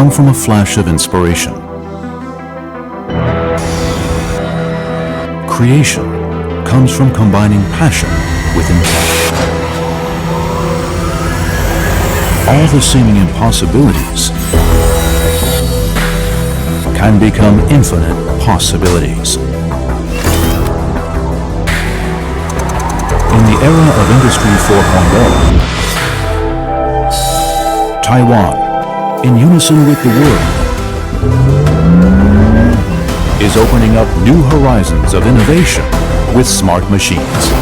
come from a flash of inspiration. Creation comes from combining passion with intent. All the seeming impossibilities can become infinite possibilities. In the era of Industry 4.0, Taiwan, in unison with the world, is opening up new horizons of innovation with smart machines.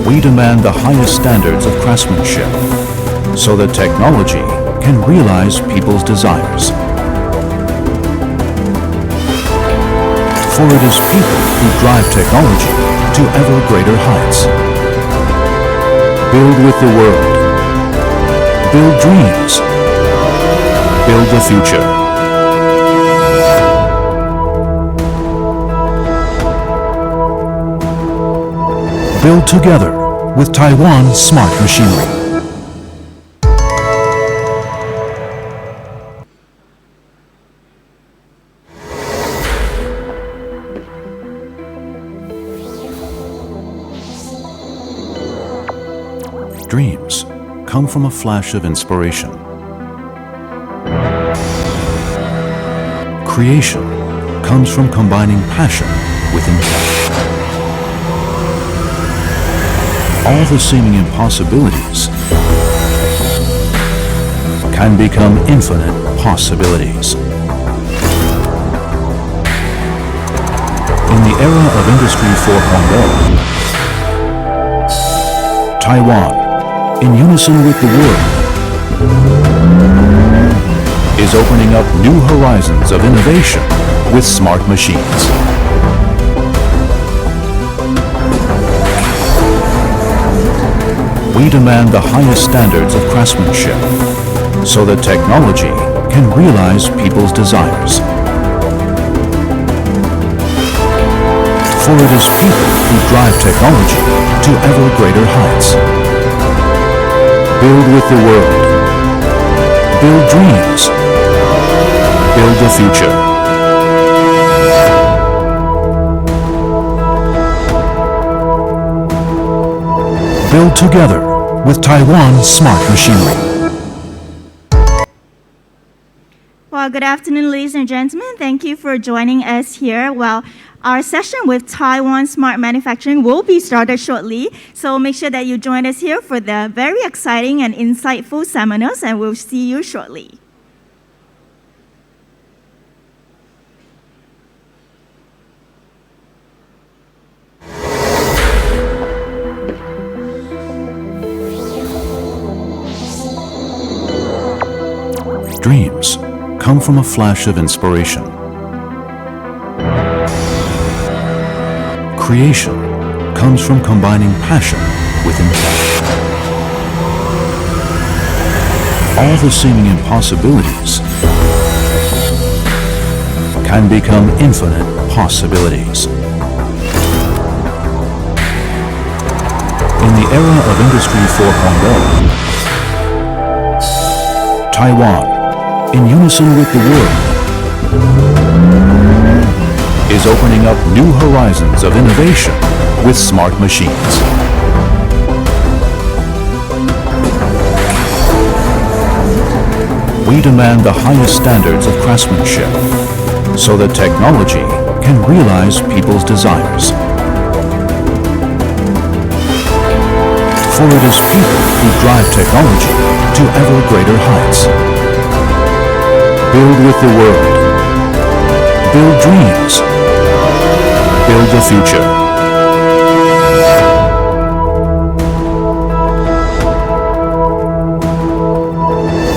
We demand the highest standards of craftsmanship so that technology can realize people's desires. For it is people who drive technology to ever greater heights. Build with the world. Build dreams. Build the future. Build together with Taiwan Smart Machinery. Dreams come from a flash of inspiration. Creation comes from combining passion with intent. All the seeming impossibilities can become infinite possibilities. In the era of Industry 4.0, Taiwan, in unison with the world, is opening up new horizons of innovation with smart machines. We demand the highest standards of craftsmanship so that technology can realize people's desires. For it is people who drive technology to ever greater heights. Build with the world. Build dreams. Build the future. Build together with Taiwan Smart Machinery. Well, good afternoon, ladies and gentlemen. Thank you for joining us here. Well, our session with Taiwan Smart Manufacturing will be started shortly, so make sure that you join us here for the very exciting and insightful seminars, and we'll see you shortly. Dreams come from a flash of inspiration. Creation comes from combining passion with intent. All the seeming impossibilities can become infinite possibilities. In the era of Industry 4.0, Taiwan, in unison with the world, is opening up new horizons of innovation with smart machines. We demand the highest standards of craftsmanship so that technology can realize people's desires. For it is people who drive technology to ever greater heights. Build with the world. Build dreams. Build the future.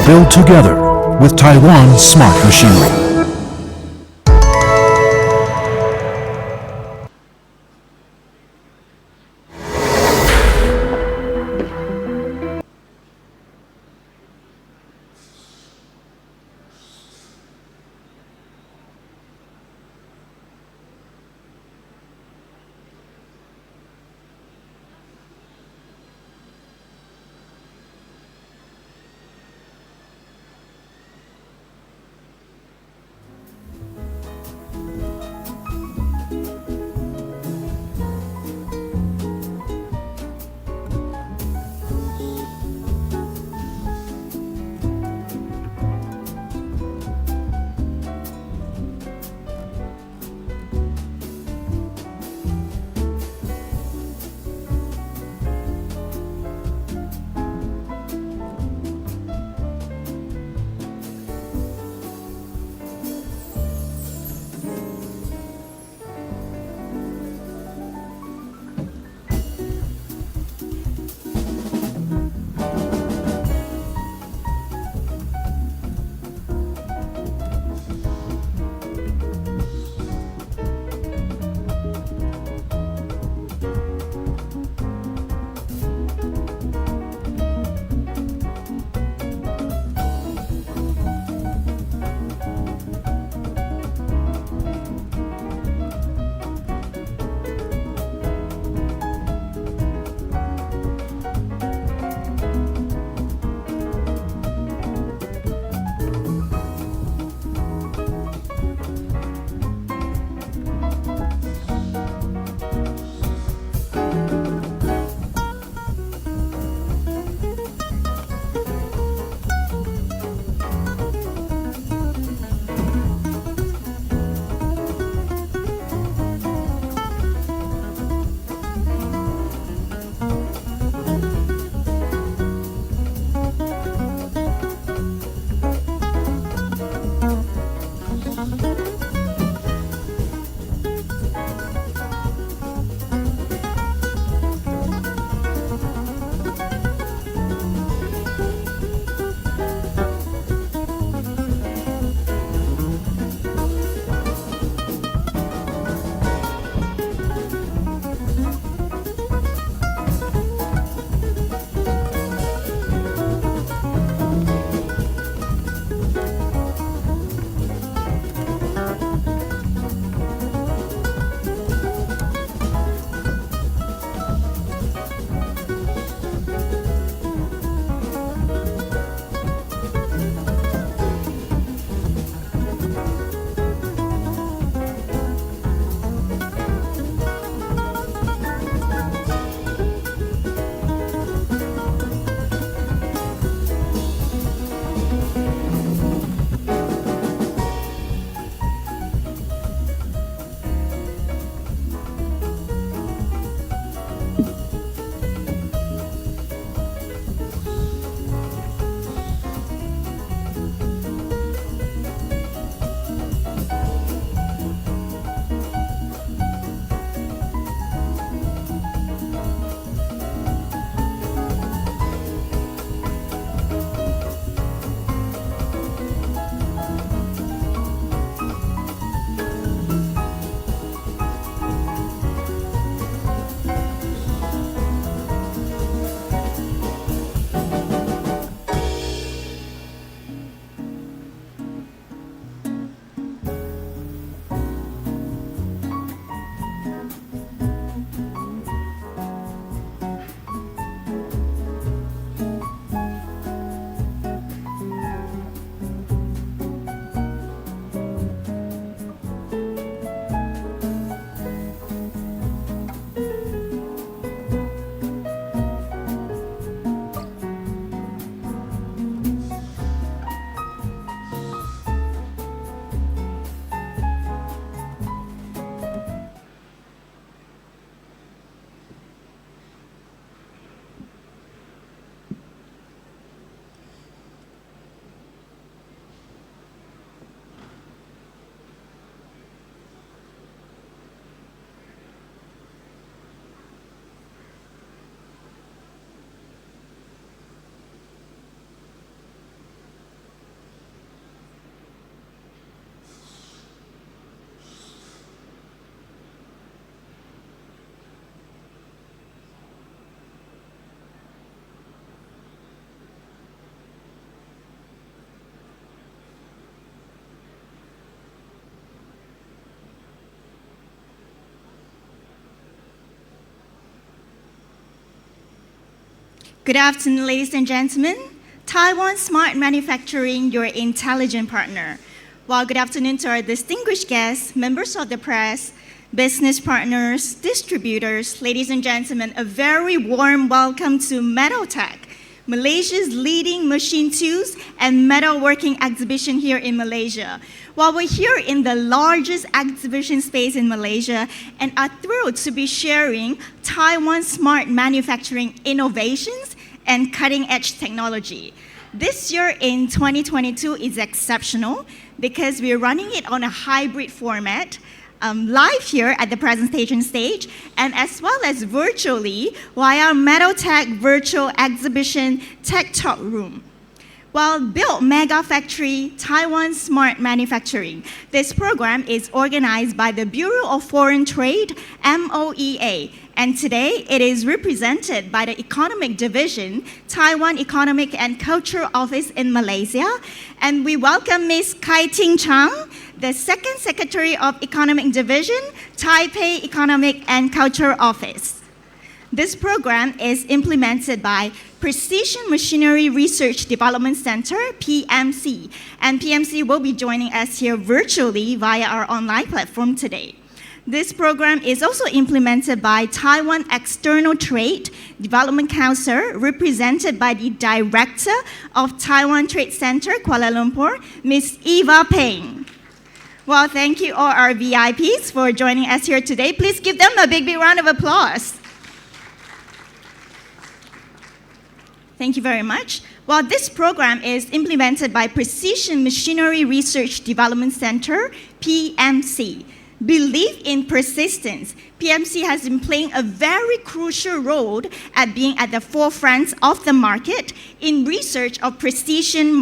Build together with Taiwan Smart Machinery. Good afternoon, ladies and gentlemen. Taiwan Smart Manufacturing, your intelligent partner. Well, good afternoon to our distinguished guests, members of the press, business partners, distributors, ladies and gentlemen, a very warm welcome to METALTECH, Malaysia's leading machine tools and metalworking exhibition here in Malaysia. While we're here in the largest exhibition space in Malaysia and are thrilled to be sharing Taiwan Smart Manufacturing innovations and cutting-edge technology. This year in 2022 is exceptional because we're running it on a hybrid format, live here at the presentation stage, and as well as virtually via METALTECH Virtual Exhibition Tech Talk Room. Well, built Mega Factory Taiwan Smart Manufacturing. This program is organized by the Bureau of Foreign Trade, MOEA, and today it is represented by the Economic Division, Taiwan Economic and Cultural Office in Malaysia. And we welcome Ms. Kai Ting Chang, the Second Secretary of Economic Division, Taipei Economic and Cultural Office. This program is implemented by Precision Machinery Research Development Center, PMC, and PMC will be joining us here virtually via our online platform today. This program is also implemented by Taiwan External Trade Development Council, represented by the Director of Taiwan Trade Center, Kuala Lumpur, Ms. Eva Peng. Well, thank you all our VIPs for joining us here today. Please give them a big round of applause. Thank you very much. Well, this program is implemented by Precision Machinery Research Development Center, PMC. Believe in persistence. PMC has been playing a very crucial role at being at the forefront of the market in research of precision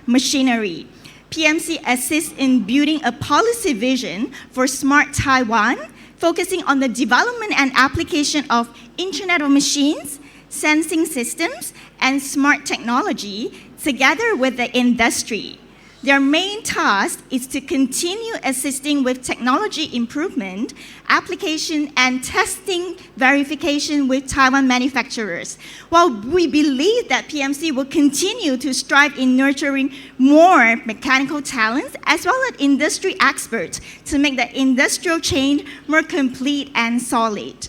machinery. PMC assists in building a policy vision for smart Taiwan, focusing on the development and application of Internet of Machines, sensing systems, and smart technology together with the industry. Their main task is to continue assisting with technology improvement, application, and testing verification with Taiwan manufacturers. While we believe that PMC will continue to strive in nurturing more mechanical talents as well as industry experts to make the industrial chain more complete and solid.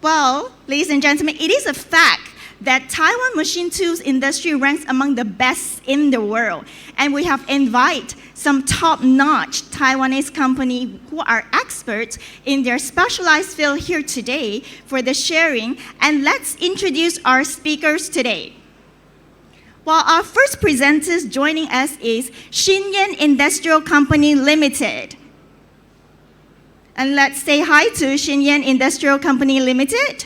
Well, ladies and gentlemen, it is a fact that Taiwan machine tools industry ranks among the best in the world. And we have invited some top-notch Taiwanese companies who are experts in their specialized field here today for the sharing. And let's introduce our speakers today. Well, our first presenters joining us is SHIN-YAIN Industrial Company Limited. And let's say hi to SHIN-YAIN Industrial Company Limited.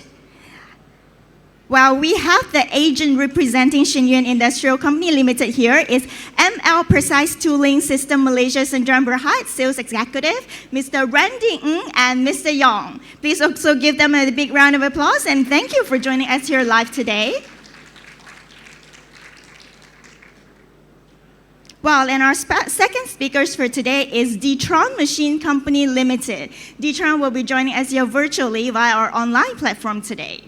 Well, we have the agent representing SHIN-YAIN Industrial Company Limited here is ML Precise Tooling System Malaysia Sdn Bhd Sales Executive, Mr. Randy Ng and Mr. Yong. Please also give them a big round of applause and thank you for joining us here live today. Well, and our second speakers for today is DETRON Machine Company Limited. DETRON will be joining us here virtually via our online platform today.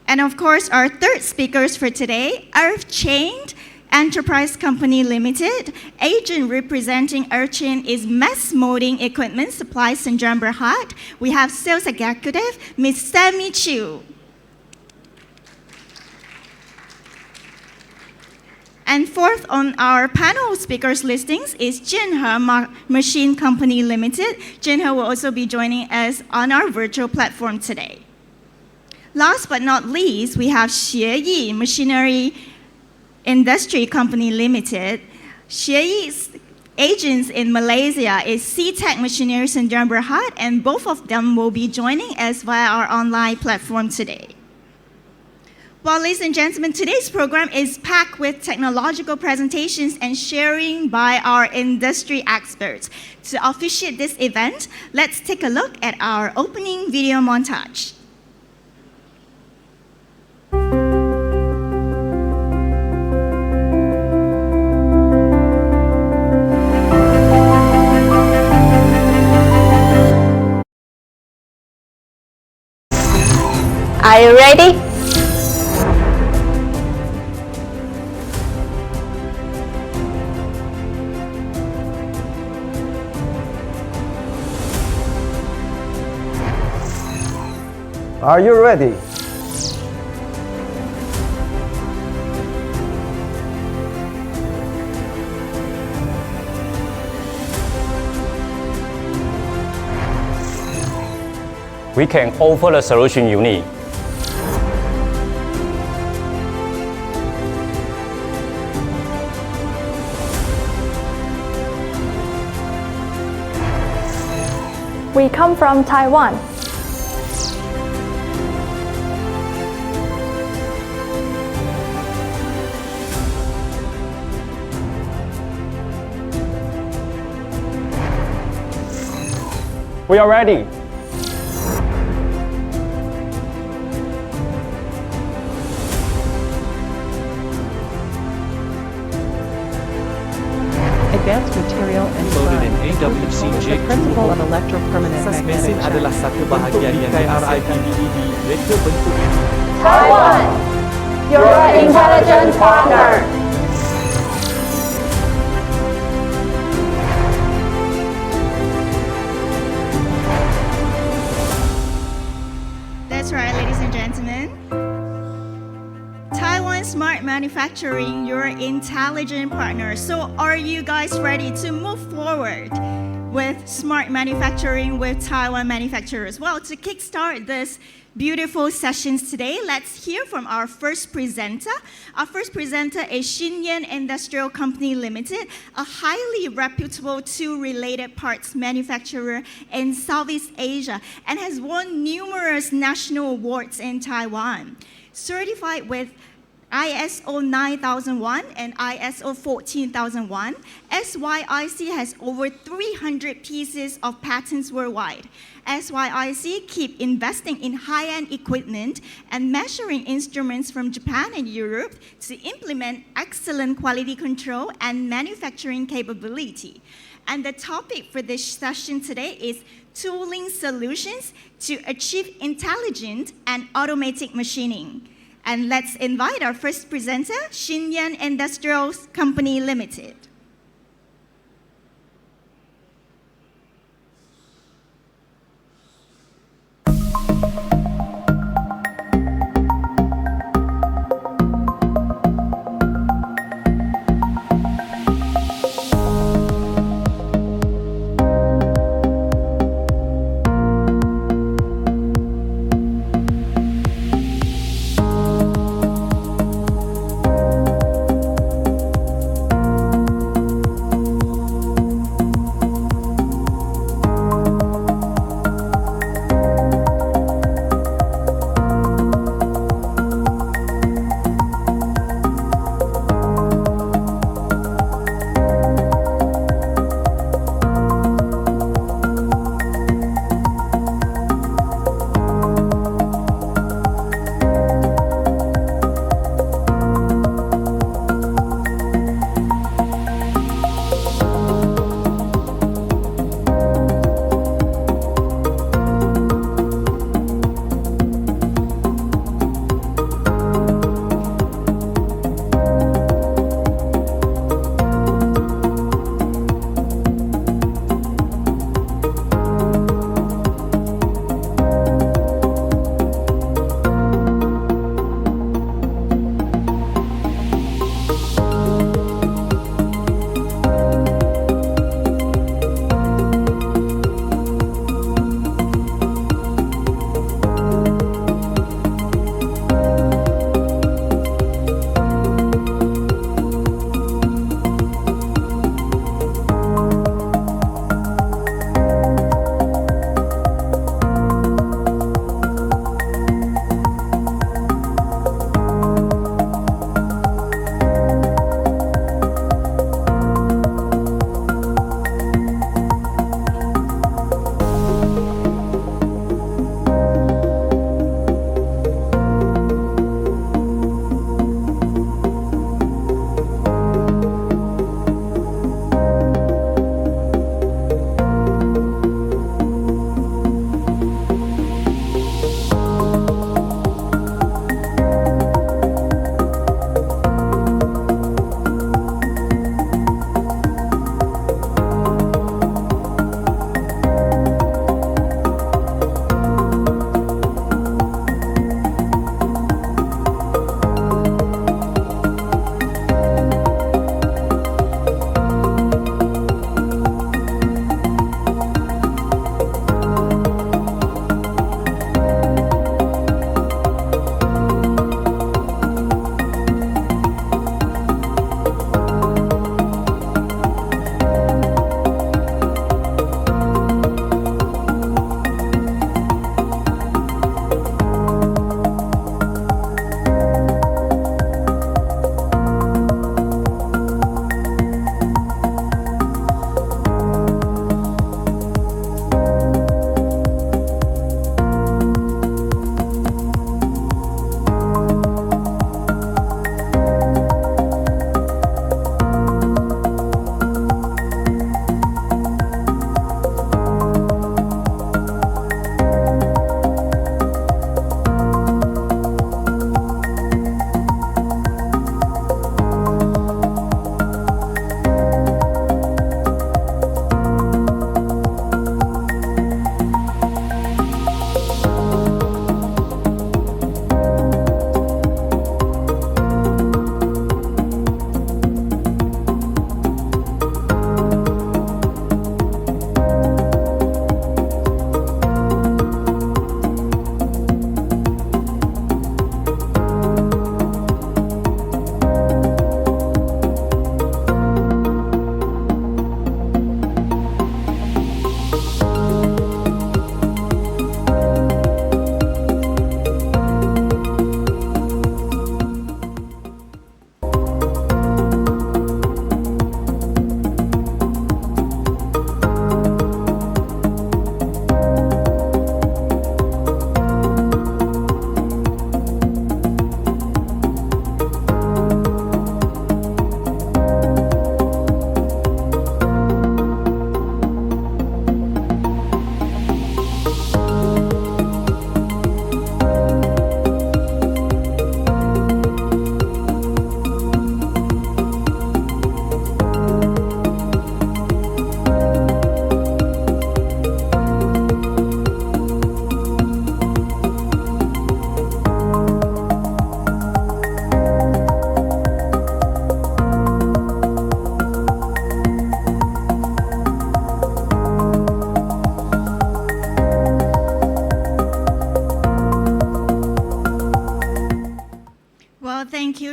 And of course, our third speakers for today, Earth-Chain Enterprise Company Limited. Agent representing Earth-Chain is Mass Molding Equipment Supply Sdn Bhd. We have Sales Executive, Ms. Sammy Chu. And fourth on our panel speakers listings is JAINNHER Machine Company Limited. JAINNHER will also be joining us on our virtual platform today. Last but not least, we have SEYI Machinery Industry Company Limited. SEYI's agents in Malaysia is CTech Machinery Sdn Bhd, and both of them will be joining us via our online platform today. Well, ladies and gentlemen, today's program is packed with technological presentations and sharing by our industry experts. To officiate this event, let's take a look at our opening video montage. Are you ready? Are you ready? We can offer the solution you need. We come from Taiwan. We are ready. Advanced Material and Included in Design AWC is the J2 principle of electropermanent Mesin magnetic adalah charge. satu bahagian yang SEYI reka bentuk ini. Taiwan, your intelligent partner. That's right, ladies and gentlemen. Taiwan Smart Manufacturing, your intelligent partner. So are you guys ready to move forward with smart manufacturing with Taiwan manufacturers? Well, to kickstart this beautiful sessions today, let's hear from our first presenter. Our first presenter is SHIN-YAIN Industrial Company Limited, a highly reputable tool-related parts manufacturer in Southeast Asia and has won numerous national awards in Taiwan. Certified with ISO 9001 and ISO 14001, SYIC has over 300 pieces of patents worldwide. SYIC keep investing in high-end equipment and measuring instruments from Japan and Europe to implement excellent quality control and manufacturing capability. And the topic for this session today is tooling solutions to achieve intelligent and automatic machining. And let's invite our first presenter, SHIN-YAIN Industrial Company Limited.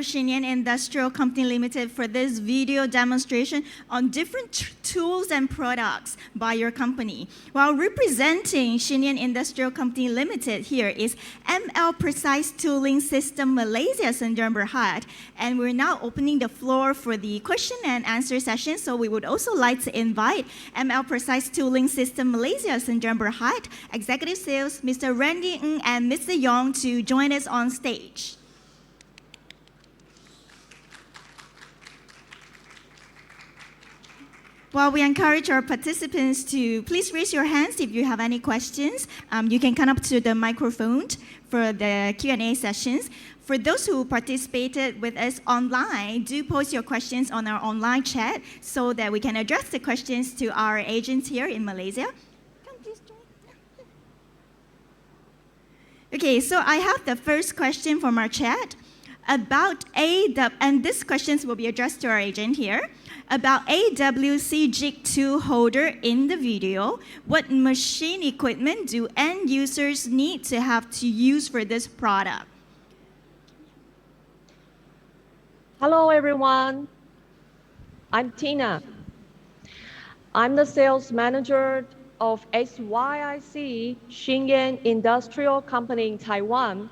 SHIN-YAIN Industrial Company Limited for this video demonstration on different tools and products by your company. While representing SHIN-YAIN Industrial Company Limited here is ML Precise Tooling System Malaysia Sdn Bhd. And we're now opening the floor for the question and answer session. So we would also like to invite ML Precise Tooling System Malaysia Sdn Bhd. Executive Sales, Mr. Randy Ng and Mr. Yong to join us on stage. Well, we encourage our participants to please raise your hands if you have any questions. You can come up to the microphone for the Q&A sessions. For those who participated with us online, do post your questions on our online chat so that we can address the questions to our agents here in Malaysia. Come, please join. Okay, so I have the first question from our chat about and this questions will be addressed to our agent here. About AWC jig tool holder in the video, what machine equipment do end users need to have to use for this product? Hello everyone, I'm Tina. I'm the sales manager of SYIC SHIN-YAIN Industrial Company in Taiwan.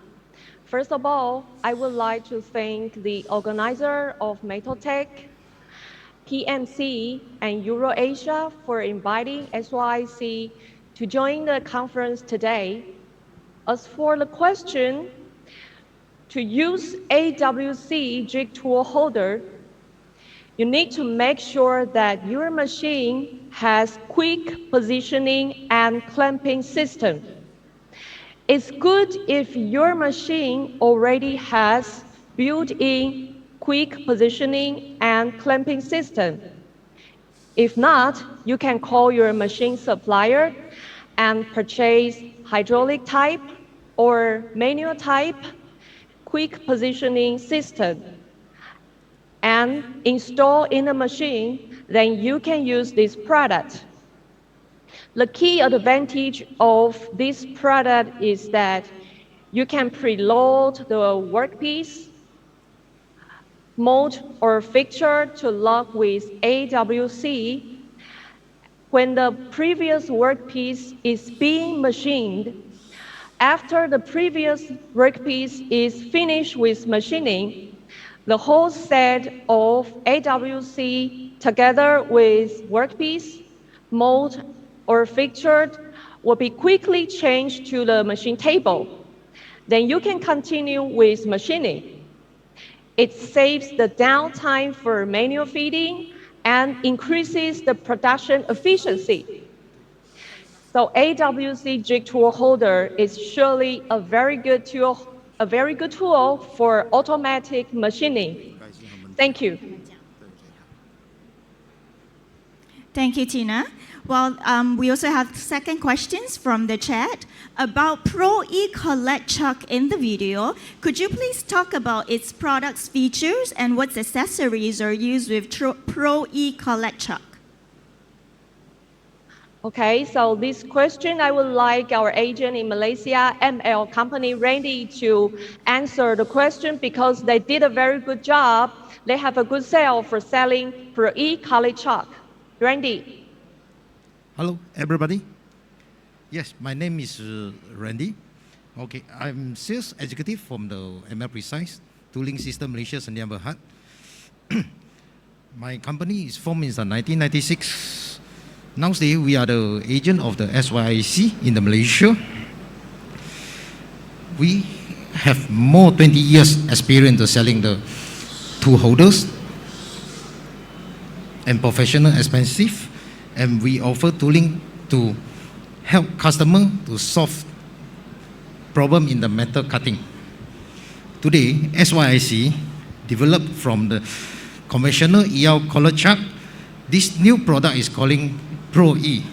First of all, I would like to thank the organizer of METALTECH, PMC, and EuroAsia for inviting SYIC to join the conference today. As for the question, to use AWC jig tool holder, you need to make sure that your machine has quick positioning and clamping system. It's good if your machine already has built-in quick positioning and clamping system. If not, you can call your machine supplier and purchase hydraulic type or manual type quick positioning system and install in the machine, then you can use this product. The key advantage of this product is that you can preload the workpiece, mold or fixture to lock with AWC. When the previous workpiece is being machined, after the previous workpiece is finished with machining, the whole set of AWC together with workpiece, mold, or fixture will be quickly changed to the machine table. Then you can continue with machining. It saves the downtime for manual feeding and increases the production efficiency. So AWC jig tool holder is surely a very good tool for automatic machining. Thank you. Thank you, Tina. Well, we also have second questions from the chat about Pro-E Collet Chuck in the video. Could you please talk about its products features and what accessories are used with Pro-E Collet Chuck? Okay, so this question, I would like our agent in Malaysia, ML Company, Randy, to answer the question because they did a very good job. They have a good sale for selling Pro-E Collet Chuck. Randy. Hello, everybody. Yes, my name is Randy. Okay, I'm sales executive from the ML Precise Tooling System Malaysia Sdn Bhd. My company is formed in 1996. Nowadays, we are the agent of the SYIC in the Malaysia. We have more 20 years experience of selling the tool holders and professional expensive, and we offer tooling to help customer to solve problem in the metal cutting. Today, SYIC developed from the conventional EL collet chuck. This new product is calling Pro-E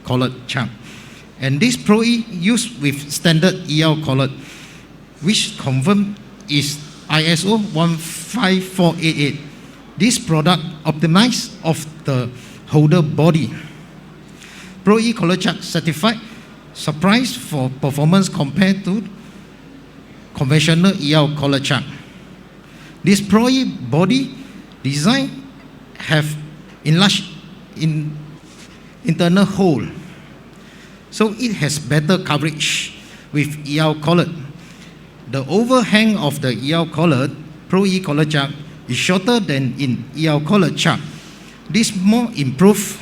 collet chuck. And this Pro-E used with standard EL collet, which confirmed is ISO 15488. This product optimized of the holder body. Pro-E collet chuck certified surprise for performance compared to conventional EL collet chuck. This Pro-E body design have enlarged internal hole, so it has better coverage with EL collet. The overhang of the EL collet, Pro-E collet chuck, is shorter than in EL collet chuck. This more improve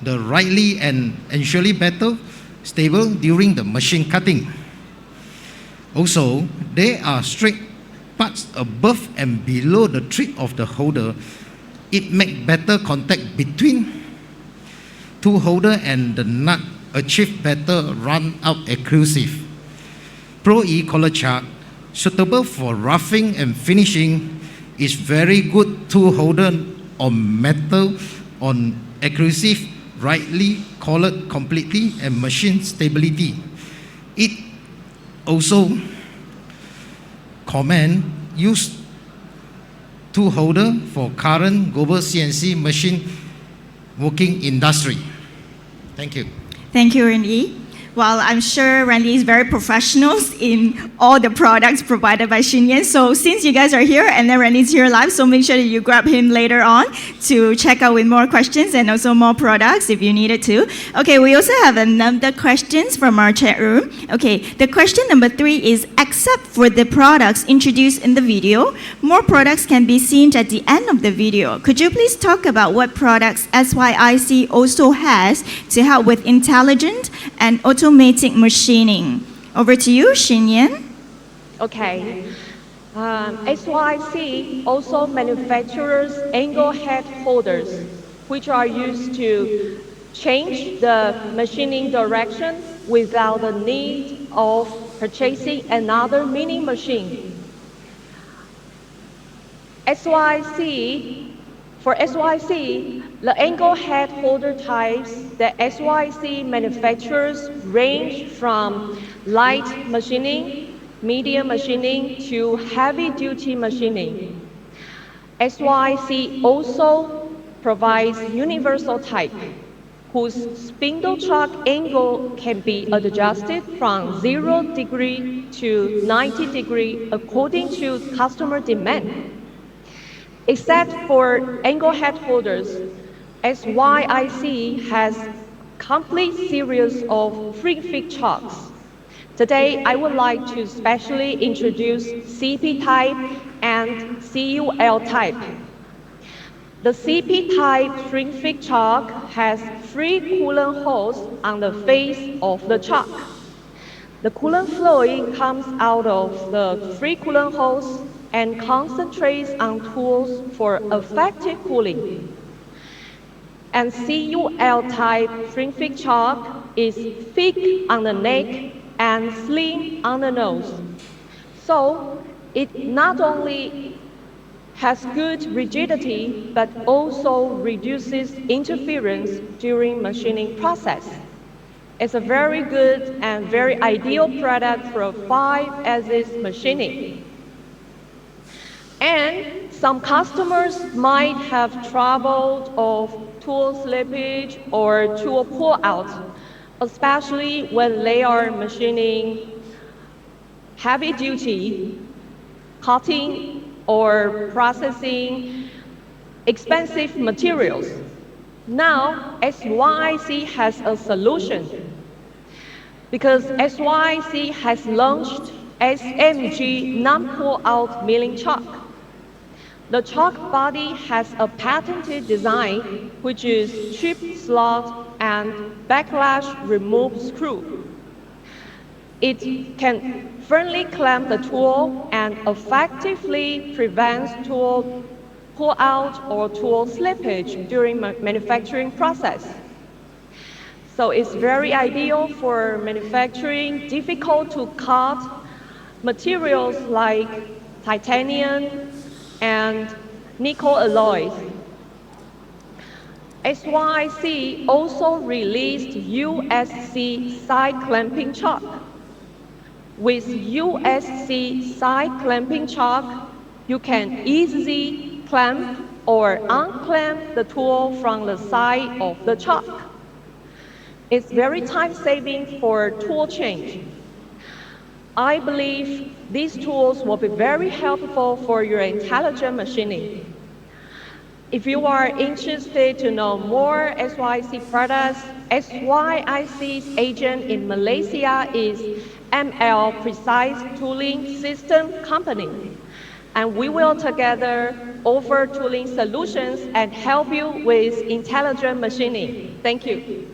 the rightly and ensure better stable during the machine cutting. Also, there are straight parts above and below the tip of the holder. It makes better contact between two holder and the nut, achieve better run-out accuracy. Pro-E collet chuck, suitable for roughing and finishing, is very good tool holder on metal on accuracy, rightly collared completely, and machine stability. It also command use tool holder for current global CNC machine working industry. Thank you. Thank you, Randy. Well, I'm sure Randy is very professional in all the products provided by SHIN-YAIN. So since you guys are here and then Randy's here live, so make sure that you grab him later on to check out with more questions and also more products if you needed to. Okay, we also have another questions from our chat room. Okay, the question number 3 is, except for the products introduced in the video, more products can be seen at the end of the video. Could you please talk about what products SYIC also has to help with intelligent and automatic machining? Over to you, SHIN-YAIN. Okay. SYIC also manufactures angle head holders, which are used to change the machining direction without the need of purchasing another mini machine. For SYIC, the angle head holder types that SYIC manufactures range from light machining, medium machining, to heavy-duty machining. SYIC also provides universal type, whose spindle chuck angle can be adjusted from 0 degree to 90 degree according to customer demand. Except for angle head holders, SYIC has complete series of free-fit chucks. Today, I would like to specially introduce CP type and CUL type. The CP type free-fit chuck has free coolant hose on the face of the chuck. The coolant fluid comes out of the free coolant hose and concentrates on tools for effective cooling. And CUL type free-fit chuck is thick on the neck and slim on the nose. So it not only has good rigidity, but also reduces interference during machining process. It's a very good and very ideal product for 5-axis machining. And some customers might have trouble of tool slippage or tool pull-out, especially when they are machining heavy-duty cutting or processing expensive materials. Now, SYIC has a solution because SYIC has launched SMG non-pull-out milling chuck. The chuck body has a patented design, which is chip slot and backlash remove screw. It can firmly clamp the tool and effectively prevents tool pull-out or tool slippage during manufacturing process. So it's very ideal for manufacturing difficult to cut materials like titanium and nickel alloys. SYIC also released USC side clamping chuck. With USC side clamping chuck, you can easily clamp or unclamp the tool from the side of the chuck. It's very time-saving for tool change. I believe these tools will be very helpful for your intelligent machining. If you are interested to know more SYIC products, SYIC's agent in Malaysia is ML Precise Tooling System Company. And we will together offer tooling solutions and help you with intelligent machining. Thank you.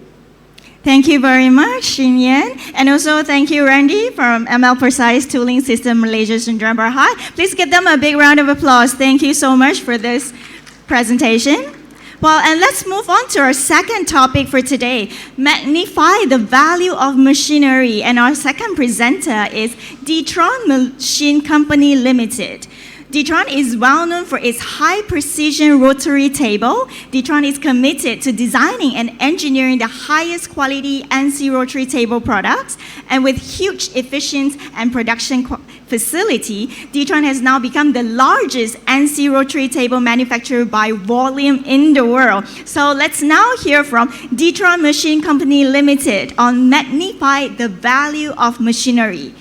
Thank you very much, SHIN-YAIN. And also thank you, Randy, from ML Precise Tooling System Malaysia Sdn Bhd. Please give them a big round of applause. Thank you so much for this presentation. Well, and let's move on to our second topic for today, Magnify the value of machinery. And our second presenter is DETRON Machine Company Limited. DETRON is well known for its high-precision rotary table. DETRON is committed to designing and engineering the highest quality NC rotary table products, and with huge efficient and production facility, DETRON has now become the largest NC rotary table manufacturer by volume in the world. So let's now hear from DETRON Machine Company Limited on Magnify the value of machinery.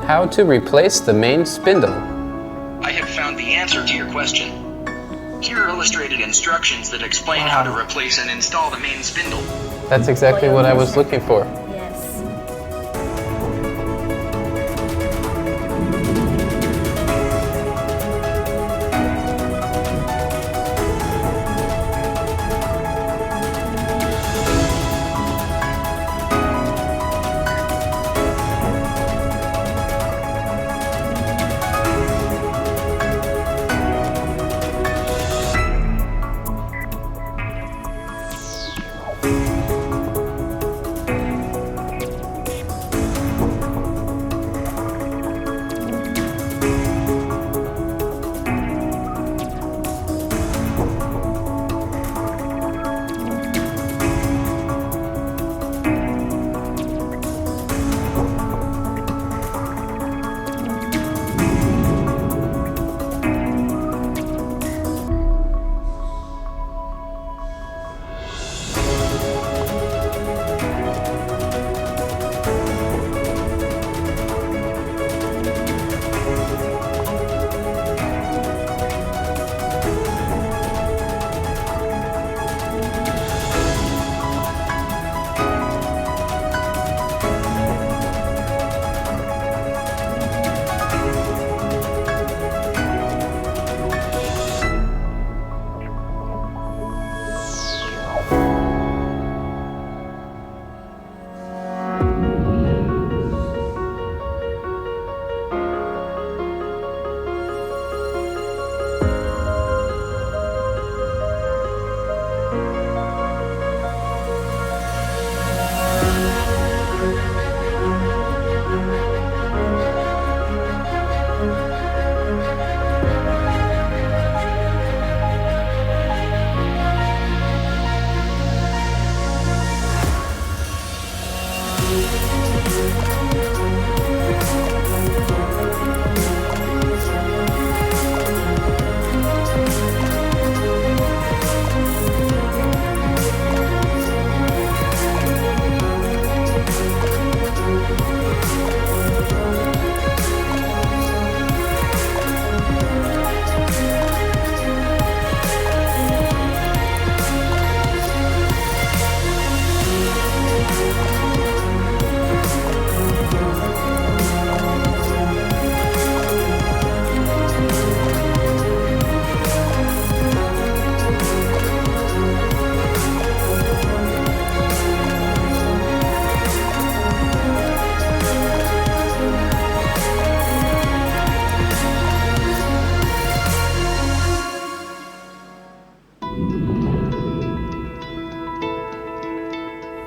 How to replace the main spindle. I have found the answer to your question. Here are illustrated instructions that explain how to replace and install the main spindle. That's exactly what I was looking for. Yes.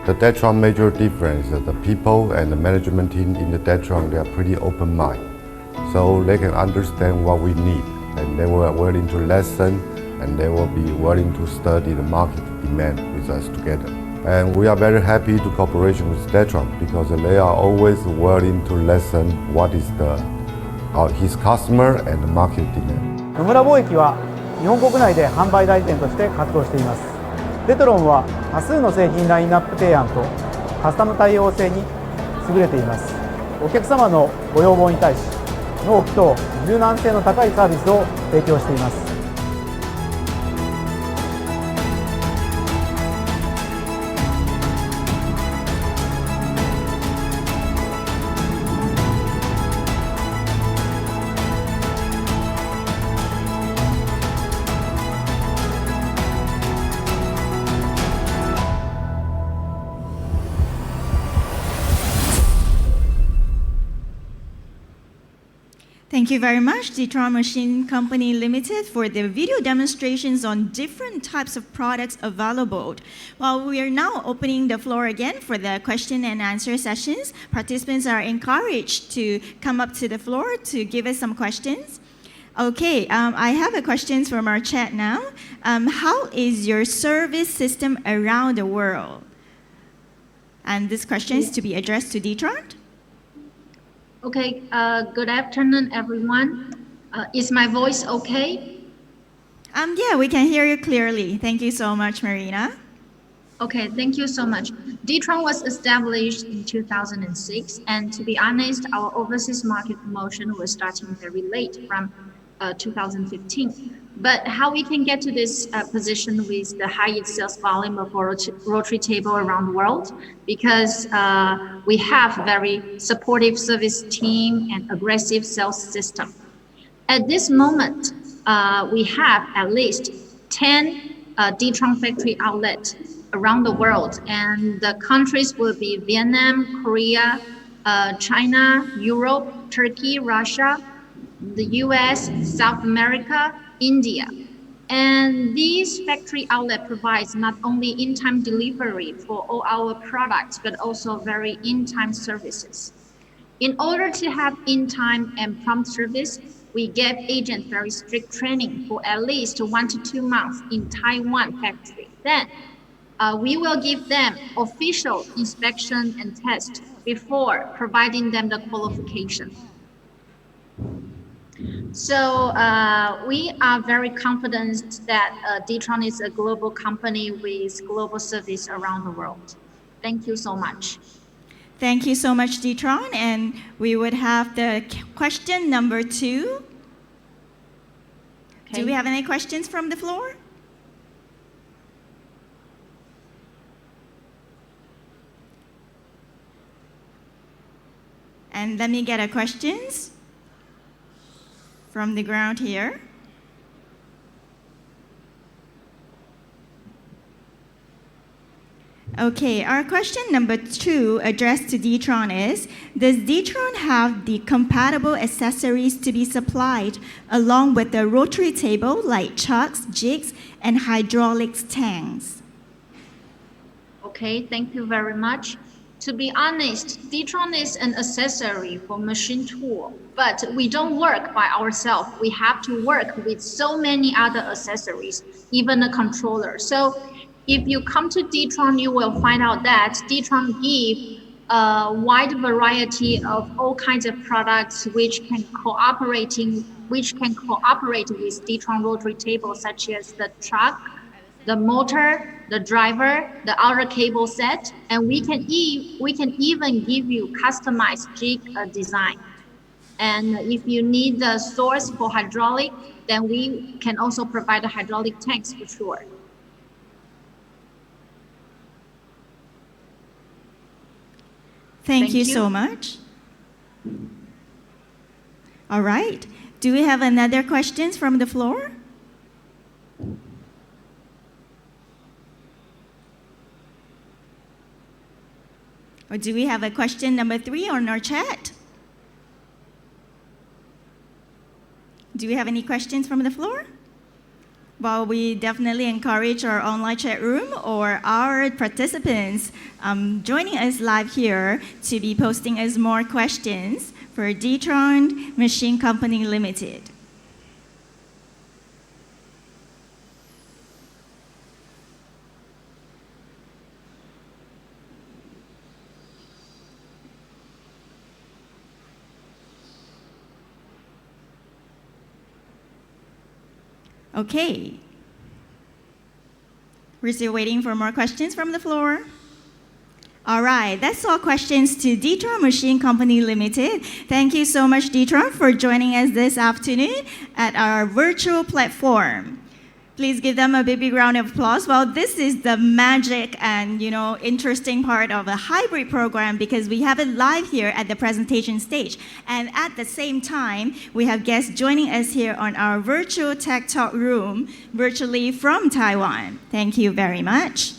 The DETRON major difference is the people and the management team in the DETRON, they are pretty open-minded. So they can understand what we need, and they were willing to listen, and they will be willing to study the market demand with us together. And we are very happy to cooperation with DETRON because they are always willing to listen what is his customer and the market demand. 野村貿易は日本国内で販売代理店として活動しています。デトロンは多数の製品ラインナップ提案とカスタム対応性に優れています。お客様のご要望に対し納期と柔軟性の高いサービスを提供しています。Thank you very much, DETRON Machine Company Limited, for the video demonstrations on different types of products available. Well, we are now opening the floor again for the question and answer sessions. Participants are encouraged to come up to the floor to give us some questions. Okay, I have a question from our chat now. How is your service system around the world? And this question is to be addressed to DETRON. Okay, good afternoon, everyone. Is my voice okay? Yeah, we can hear you clearly. Thank you so much, Marina. Okay, thank you so much. DETRON was established in 2006, and to be honest, our overseas market promotion was starting very late from 2015. But how we can get to this position with the highest sales volume of rotary table around the world? Because we have very supportive service team and aggressive sales system. At this moment, we have at least 10 DETRON factory outlets around the world, and the countries will be Vietnam, Korea, China, Europe, Turkey, Russia, the US, South America, India. And these factory outlet provides not only in-time delivery for all our products, but also very in-time services. In order to have in-time and prompt service, we gave agents very strict training for at least 1 to 2 months in Taiwan factory. Then we will give them official inspection and test before providing them the qualification. So we are very confident that DETRON is a global company with global service around the world. Thank you so much. Thank you so much, DETRON. And we would have the question number 2. Okay. Do we have any questions from the floor? And let me get a questions from the ground here. Okay, our question number 2 addressed to DETRON is, does DETRON have the compatible accessories to be supplied along with the rotary table like chucks, jigs, and hydraulics tanks? Okay, thank you very much. To be honest, DETRON is an accessory for machine tool, but we don't work by ourselves. We have to work with so many other accessories, even a controller. So if you come to DETRON, you will find out that DETRON give a wide variety of all kinds of products which can cooperate with DETRON rotary tables, such as the truck, the motor, the driver, the outer cable set, and we can even give you customized jig design. And if you need the source for hydraulic, then we can also provide the hydraulic tanks for sure. Thank you so much. All right. Do we have another questions from the floor? Or do we have a question number 3 on our chat? Do we have any questions from the floor? Well, we definitely encourage our online chat room or our participants joining us live here to be posting us more questions for DETRON Machine Company Limited. Okay. We're still waiting for more questions from the floor. All right, that's all questions to DETRON Machine Company Limited. Thank you so much, DETRON, for joining us this afternoon at our virtual platform. Please give them a big round of applause. Well, this is the magic and interesting part of a hybrid program because we have it live here at the presentation stage. And at the same time, we have guests joining us here on our virtual Tech Talk room, virtually from Taiwan. Thank you very much.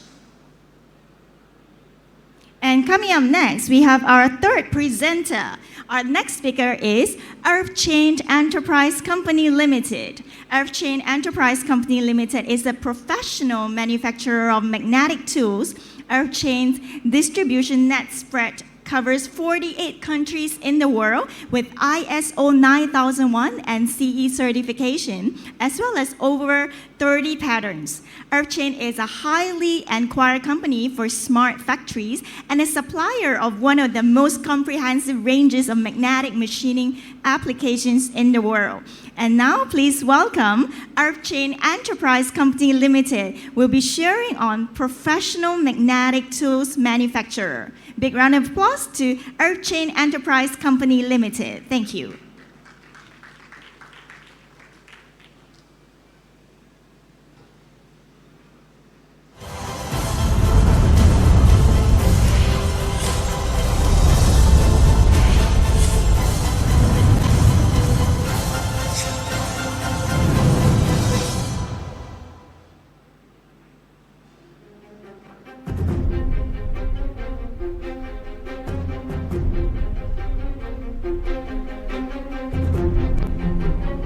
And coming up next, we have our third presenter. Our next speaker is Earthchain Enterprise Company Limited. Earthchain Enterprise Company Limited is a professional manufacturer of magnetic tools. Earthchain's distribution net spread covers 48 countries in the world with ISO 9001 and CE certification, as well as over 30 patents. Earthchain is a highly inquired company for smart factories and a supplier of one of the most comprehensive ranges of magnetic machining applications in the world. And now please welcome Earthchain Enterprise Company Limited. We'll be sharing on professional magnetic tools manufacturer. Big round of applause to Earthchain Enterprise Company Limited. Thank you.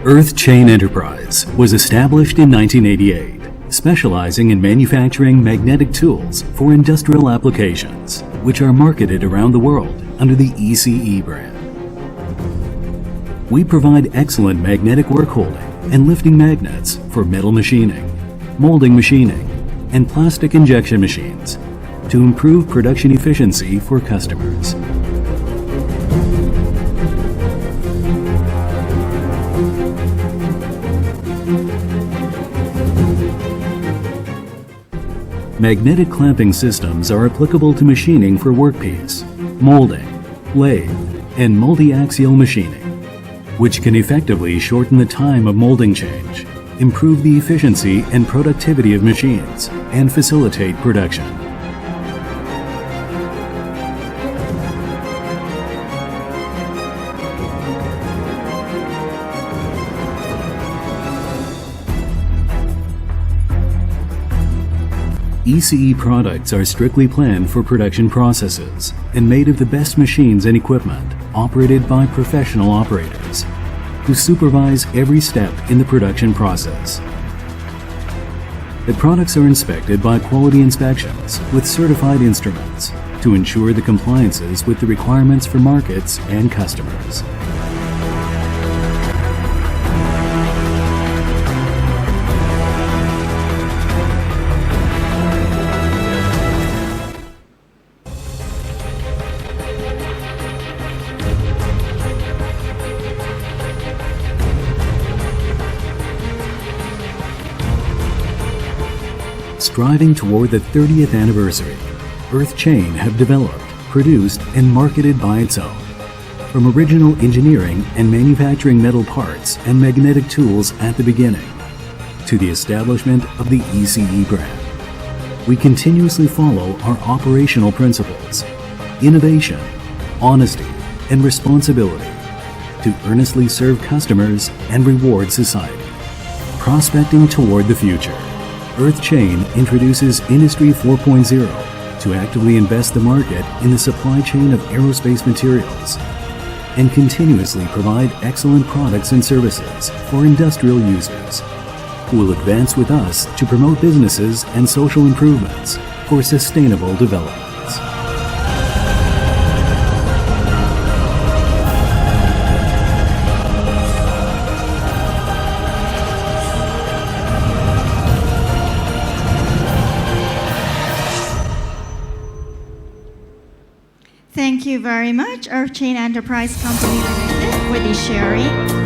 Earthchain Enterprise was established in 1988, specializing in manufacturing magnetic tools for industrial applications, which are marketed around the world under the ECE brand. We provide excellent magnetic work holding and lifting magnets for metal machining, molding machining, and plastic injection machines to improve production efficiency for customers. Magnetic clamping systems are applicable to machining for workpiece, molding, lathe, and multi-axial machining, which can effectively shorten the time of molding change, improve the efficiency and productivity of machines, and facilitate production. ECE products are strictly planned for production processes and made of the best machines and equipment operated by professional operators who supervise every step in the production process. The products are inspected by quality inspections with certified instruments to ensure the compliances with the requirements for markets and customers. Striving toward the 30th anniversary, Earthchain have developed, produced, and marketed by its own, from original engineering and manufacturing metal parts and magnetic tools at the beginning, to the establishment of the ECE brand. We continuously follow our operational principles, innovation, honesty, and responsibility to earnestly serve customers and reward society. Prospecting toward the future, Earthchain introduces Industry 4.0 to actively invest the market in the supply chain of aerospace materials and continuously provide excellent products and services for industrial users. who will advance with us to promote businesses and social improvements for sustainable development. Thank you very much, Earth-Chain Enterprise Company Limited, for the sharing.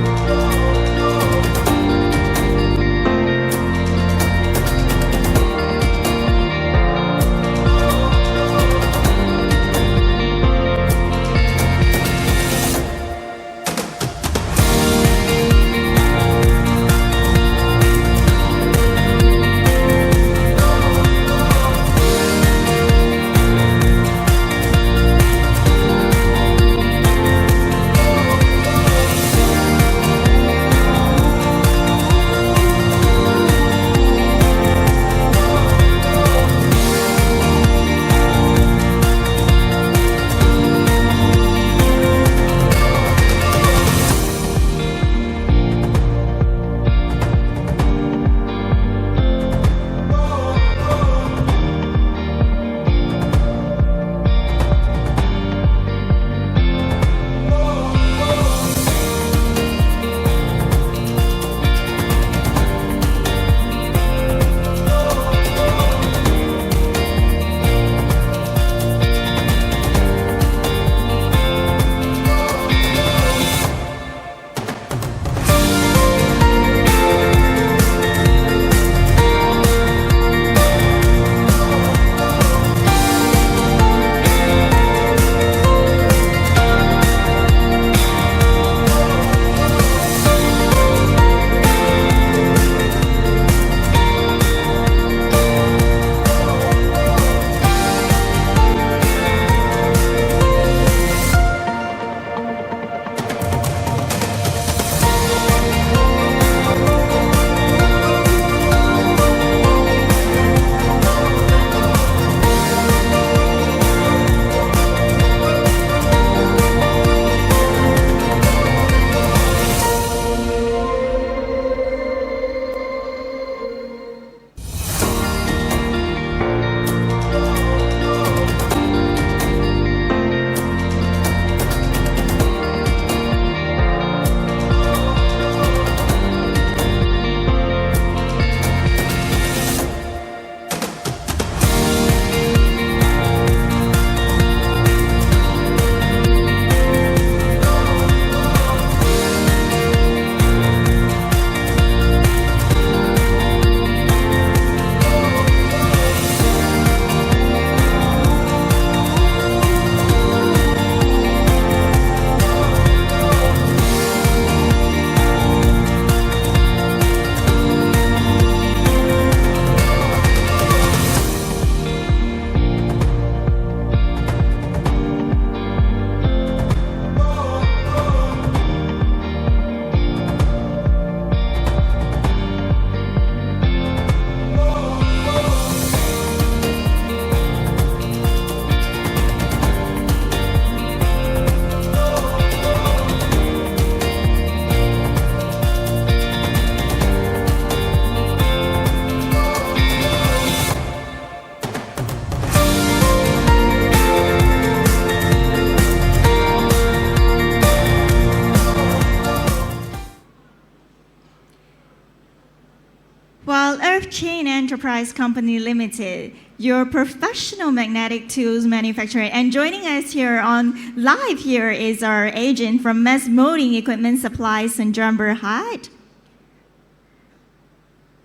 Earth-Chain Enterprise Company Limited, your professional magnetic tools manufacturer. And joining us here on live here is our agent from Mass Molding Equipment Supplies, Sanjamber Height,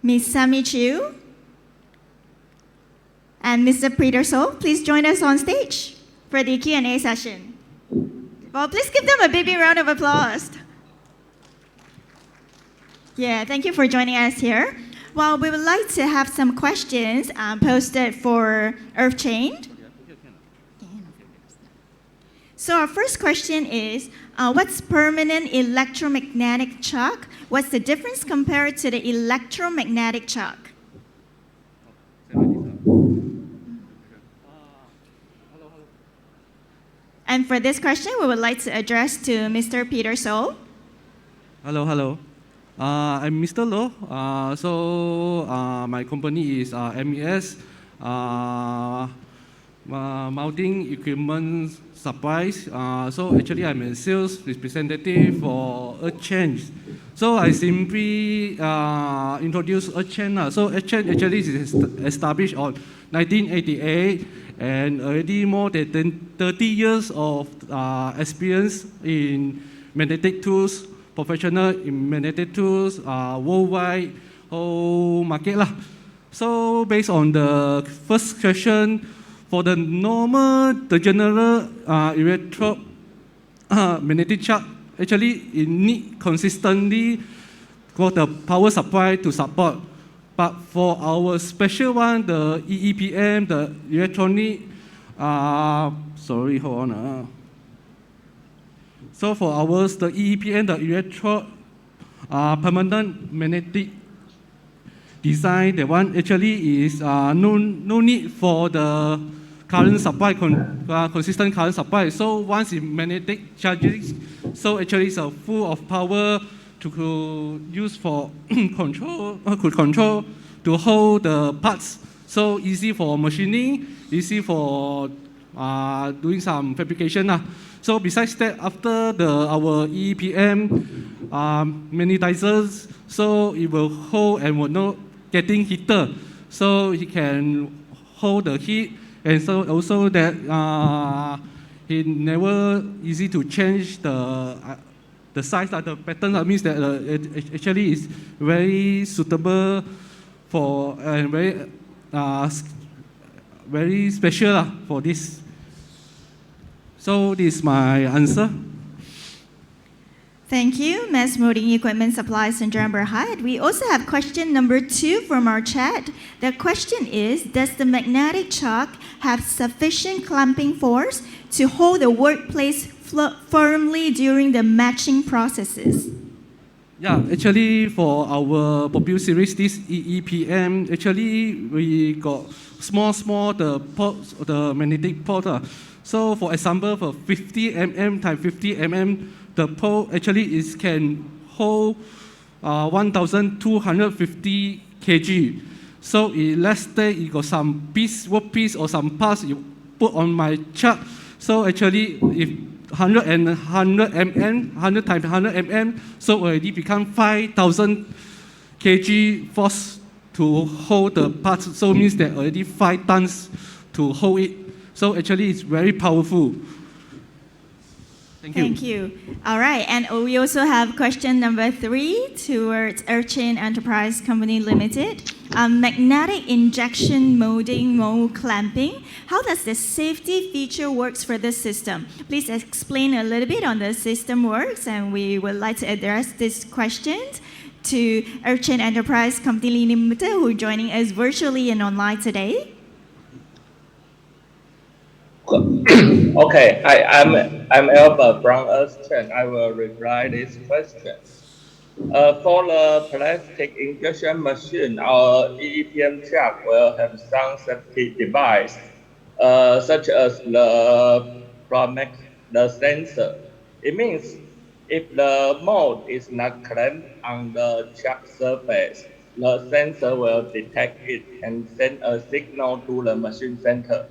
Ms. Sammy Chiu, and Mr. Peter So. Please join us on stage for the Q&A session. Well, please give them a big round of applause. Yeah, thank you for joining us here. Well, we would like to have some questions posted for Earth-Chain. So our first question is, what's permanent electromagnetic chuck? What's the difference compared to the electromagnetic chuck? And for this question, we would like to address to Mr. Peter So. Hello, hello. I'm Mr. Low. My company is MES, mounting equipment supplies. Actually, I'm a sales representative for EarthChange. So I simply introduce EarthChange. So EarthChange actually is established on 1988 and already more than 30 years of experience in magnetic tools, professional in magnetic tools, worldwide, whole market lah. So based on the first question, for the general electro magnetic charge, actually it need consistently for the power supply to support. But for our special one, the EEPM, the electronic, hold on. So for ours, the EEPM, the electro permanent magnetic design, the one actually is no need for the current supply, consistent current supply. So once it magnetic charges, so actually it's full of power to use for control to hold the parts. So easy for machining, easy for doing some fabrication. So besides that, after our EEPM magnetizers, so it will hold and will not getting heater. So it can hold the heat, and so also that it never easy to change the size, the pattern. That means that it actually is very suitable for and very special for this. So this is my answer. Thank you, Mass Molding Equipment Supply Syndrome Berhad. We also have question number 2 from our chat. The question is, does the magnetic chuck have sufficient clamping force to hold the workplace firmly during the matching processes? Yeah, actually for our Popular series, this EEPM, actually we got small the ports, the magnetic port. So for example, for 50 mm times 50 mm, the pole actually can hold 1,250 kg. So let's say you got some work piece or some parts you put on my chuck. So actually, if 100 mm, 100 times 100 mm, so already become 5,000 kg force to hold the parts. So it means that already 5 tons to hold it. So actually, it's very powerful. Thank you. All right, and we also have question number 3 towards EarthChange Enterprise Company Limited. Magnetic injection molding mold clamping. How does the safety feature works for this system? Please explain a little bit on the system works, and we would like to address this question to EarthChange Enterprise Company Limited, who are joining us virtually and online today. Okay, I'm Albert from EarthChange. I will reply this question. For the plastic injection machine, our EEPM chuck will have some safety device, such as the sensor. It means if the mold is not clamped on the chuck surface, the sensor will detect it and send a signal to the machine center.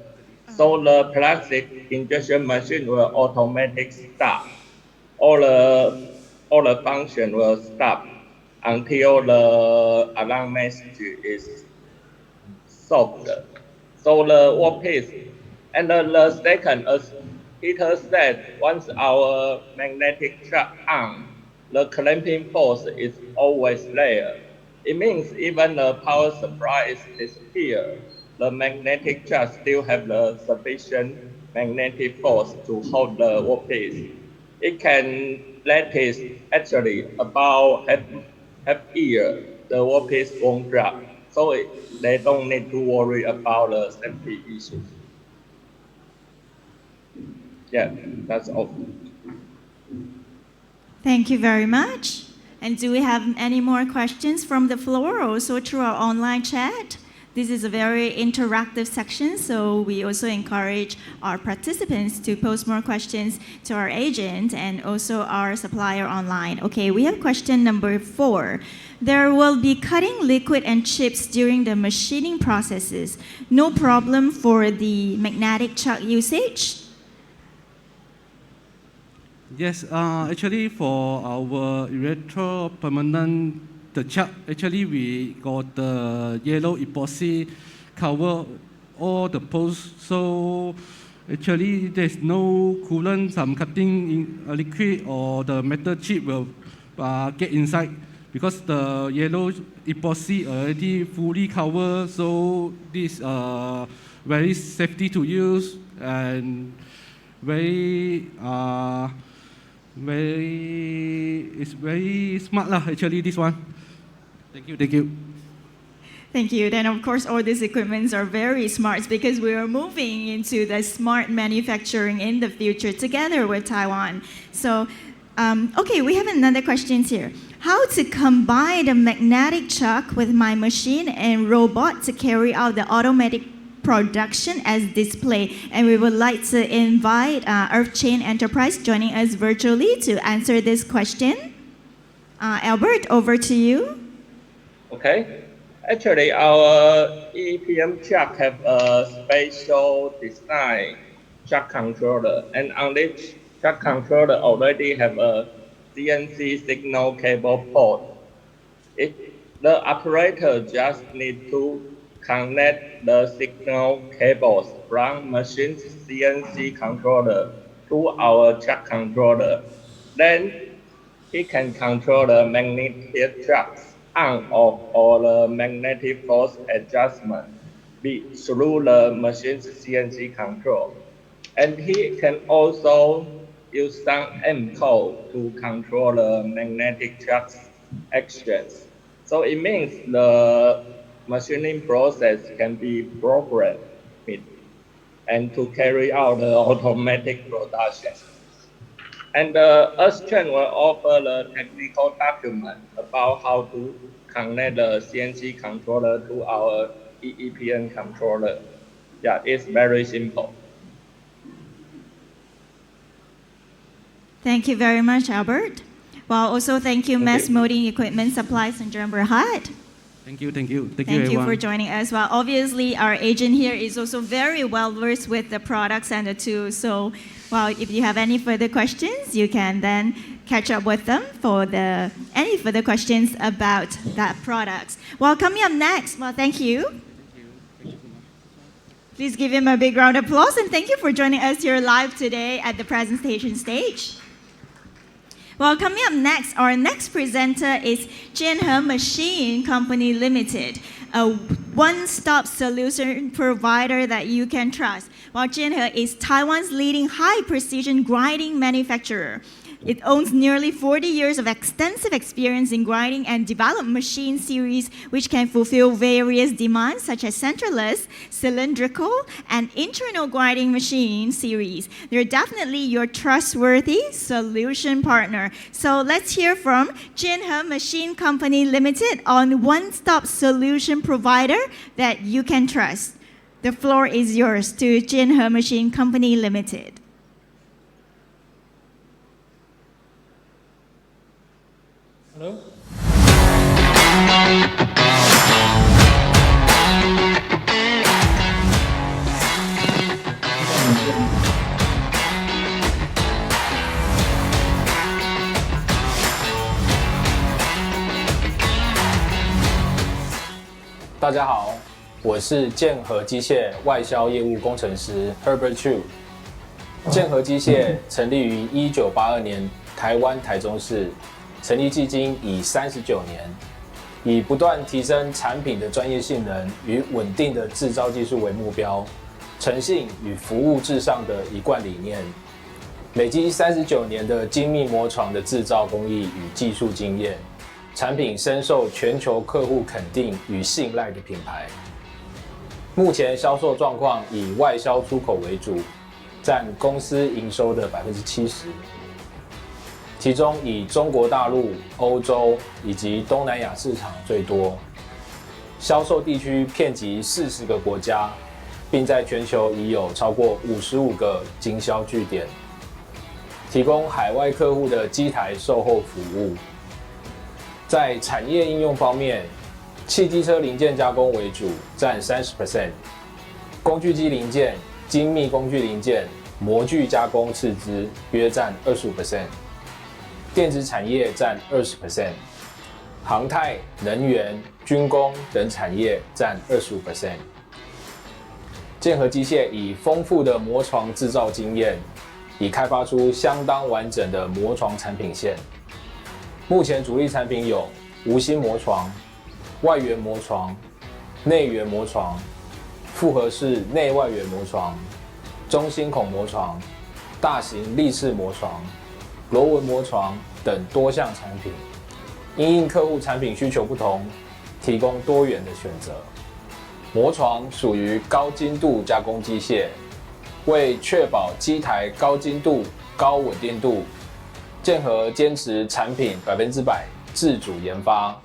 So the plastic injection machine will automatically stop. All the function will stop until the alarm message is solved. So the workpiece, and the second, as Peter said, once our magnetic chuck on, the clamping force is always there. It means even the power supply is disappeared, the magnetic chuck still have the sufficient magnetic force to hold the workpiece. It can lattice actually about half year, the workpiece won't drop. So they don't need to worry about the safety issues. Yeah, that's all. Thank you very much. And do we have any more questions from the floor or also through our online chat? This is a very interactive section, so we also encourage our participants to post more questions to our agent and also our supplier online. Okay, we have question number 4. There will be cutting liquid and chips during the machining processes. No problem for the magnetic chuck usage? Yes, actually for our electro-permanent the chuck, actually we got the yellow epoxy cover all the posts. So actually there's no coolant, some cutting in liquid or the metal chip will get inside because the yellow epoxy already fully covered. So this very safety to use and it's very smart lah, actually this one. Thank you, thank you. Thank you. Then of course all these equipments are very smart because we are moving into the smart manufacturing in the future together with Taiwan. So, okay, we have another question here. How to combine the magnetic chuck with my machine and robot to carry out the automatic production as display? And we would like to invite Earthchain Enterprise joining us virtually to answer this question. Albert, over to you. Okay. Actually, our EPM chuck have a special design chuck controller, and on this chuck controller already have a CNC signal cable port. The operator just need to connect the signal cables from machine's CNC controller to our chuck controller. Then he can control the magnetic chucks on off or the magnetic force adjustment through the machine's CNC control. And he can also use some M code to control the magnetic chuck's actions. So it means the machining process can be programmed and to carry out the automatic production. And Earthchain will offer the technical document about how to connect the CNC controller to our EEPN controller. Yeah, it's very simple. Thank you very much, Albert. Well, also thank you, Mass Molding Equipment Supplies in John Berhad. Thank you, thank you. Thank you for joining us. Well, obviously, our agent here is also very well versed with the products and the tools. So, well, if you have any further questions, you can then catch up with them for any further questions about that products. Well, coming up next, well, thank you. Please give him a big round of applause, and thank you for joining us here live today at the presentation stage. Well, coming up next, our next presenter is JAINNHER Machine Company Limited, a one-stop solution provider that you can trust. Well, JAINNHER is Taiwan's leading high-precision grinding manufacturer. It owns nearly 40 years of extensive experience in grinding and developed machine series which can fulfill various demands such as centerless, cylindrical, and internal grinding machine series. They're definitely your trustworthy solution partner. So let's hear from JAINNHER Machine Company Limited on one-stop solution provider that you can trust. The floor is yours to JAINNHER Machine Company Limited. Hello. 大家好，我是JAINNHER机械外销业务工程师 Herbert Chu。JAINNHER机械成立于1982年，台湾台中市。成立至今已39年，以不断提升产品的专业性能与稳定的制造技术为目标，诚信与服务至上的一贯理念，累积39年的精密磨床的制造工艺与技术经验，产品深受全球客户肯定与信赖的品牌。目前销售状况以外销出口为主，占公司营收的70%。其中以中国大陆、欧洲以及东南亚市场最多。销售地区遍及40个国家，并在全球已有超过55个经销据点，提供海外客户的机台售后服务。在产业应用方面，汽机车零件加工为主，占30%，工具机零件、精密工具零件、模具加工次之，约占25%，电子产业占20%，航太、能源、军工等产业占25%。建和机械以丰富的磨床制造经验，已开发出相当完整的磨床产品线。目前主力产品有无芯磨床、外圆磨床、内圆磨床、复合式内外圆磨床、中心孔磨床、大型立式磨床、螺纹磨床等多项产品，因应客户产品需求不同，提供多元的选择。磨床属于高精度加工机械，为确保机台高精度、高稳定度，建和坚持产品100%自主研发，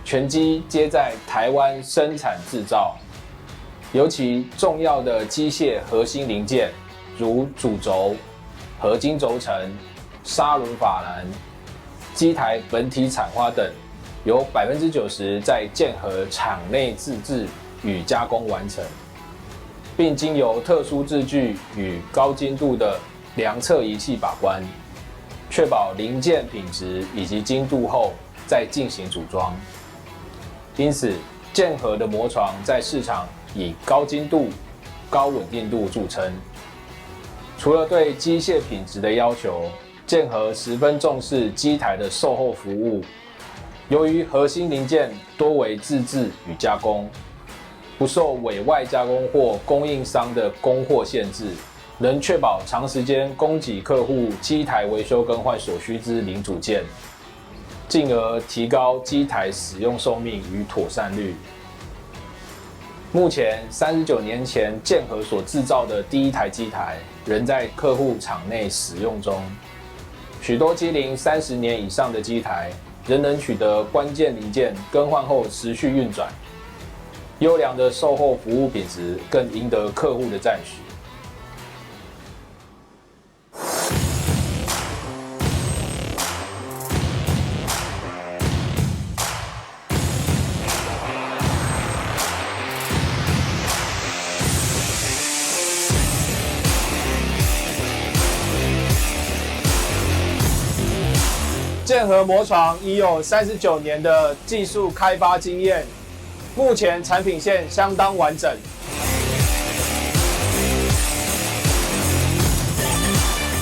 全机皆在台湾生产制造。尤其重要的机械核心零件，如主轴、合金轴承、砂轮法兰、机台本体产花等，有90%在建和厂内自制与加工完成，并经由特殊制具与高精度的量测仪器把关，确保零件品质以及精度后再进行组装。因此，建和的磨床在市场以高精度、高稳定度著称。除了对机械品质的要求，建和十分重视机台的售后服务。由于核心零件多为自制与加工，不受委外加工或供应商的供货限制，能确保长时间供给客户机台维修更换所需之零组件，进而提高机台使用寿命与妥善率。目前39年前建和所制造的第一台机台仍在客户厂内使用中，许多机龄30年以上的机台仍能取得关键零件更换后持续运转，优良的售后服务品质更赢得客户的赞许。建和磨床已有39年的技术开发经验，目前产品线相当完整。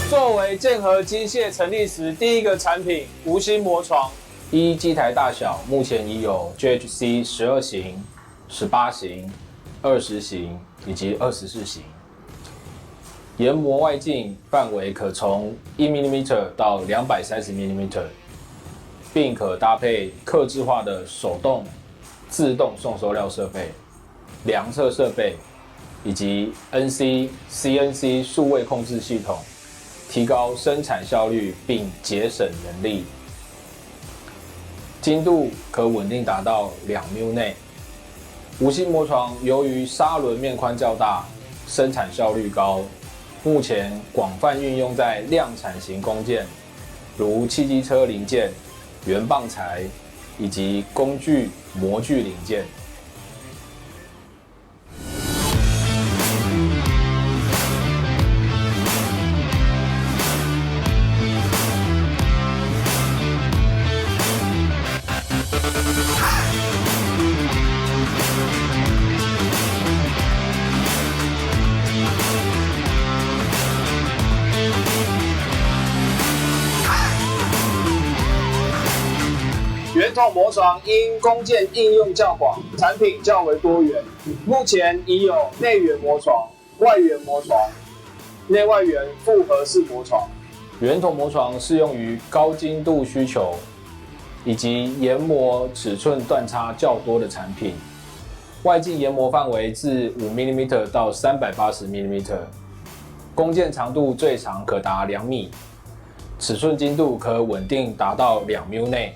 作为建和机械成立时第一个产品无芯磨床，依机台大小，目前已有 GHC 12型、18型、20型以及24型。研磨外径范围可从1mm 到230mm， 并可搭配客制化的手动、自动送收料设备、量测设备以及 NC、CNC 数位控制系统，提高生产效率并节省人力。精度可稳定达到2mm内。无芯磨床由于砂轮面宽较大，生产效率高，目前广泛运用在量产型工件，如汽机车零件、圆棒材以及工具模具零件。圆筒磨床因工件应用较广，产品较为多元。目前已有内圆磨床、外圆磨床、内外圆复合式磨床。圆筒磨床适用于高精度需求以及研磨尺寸断差较多的产品。外径研磨范围自5mm 到380mm， 工件长度最长可达2米，尺寸精度可稳定达到2mm内，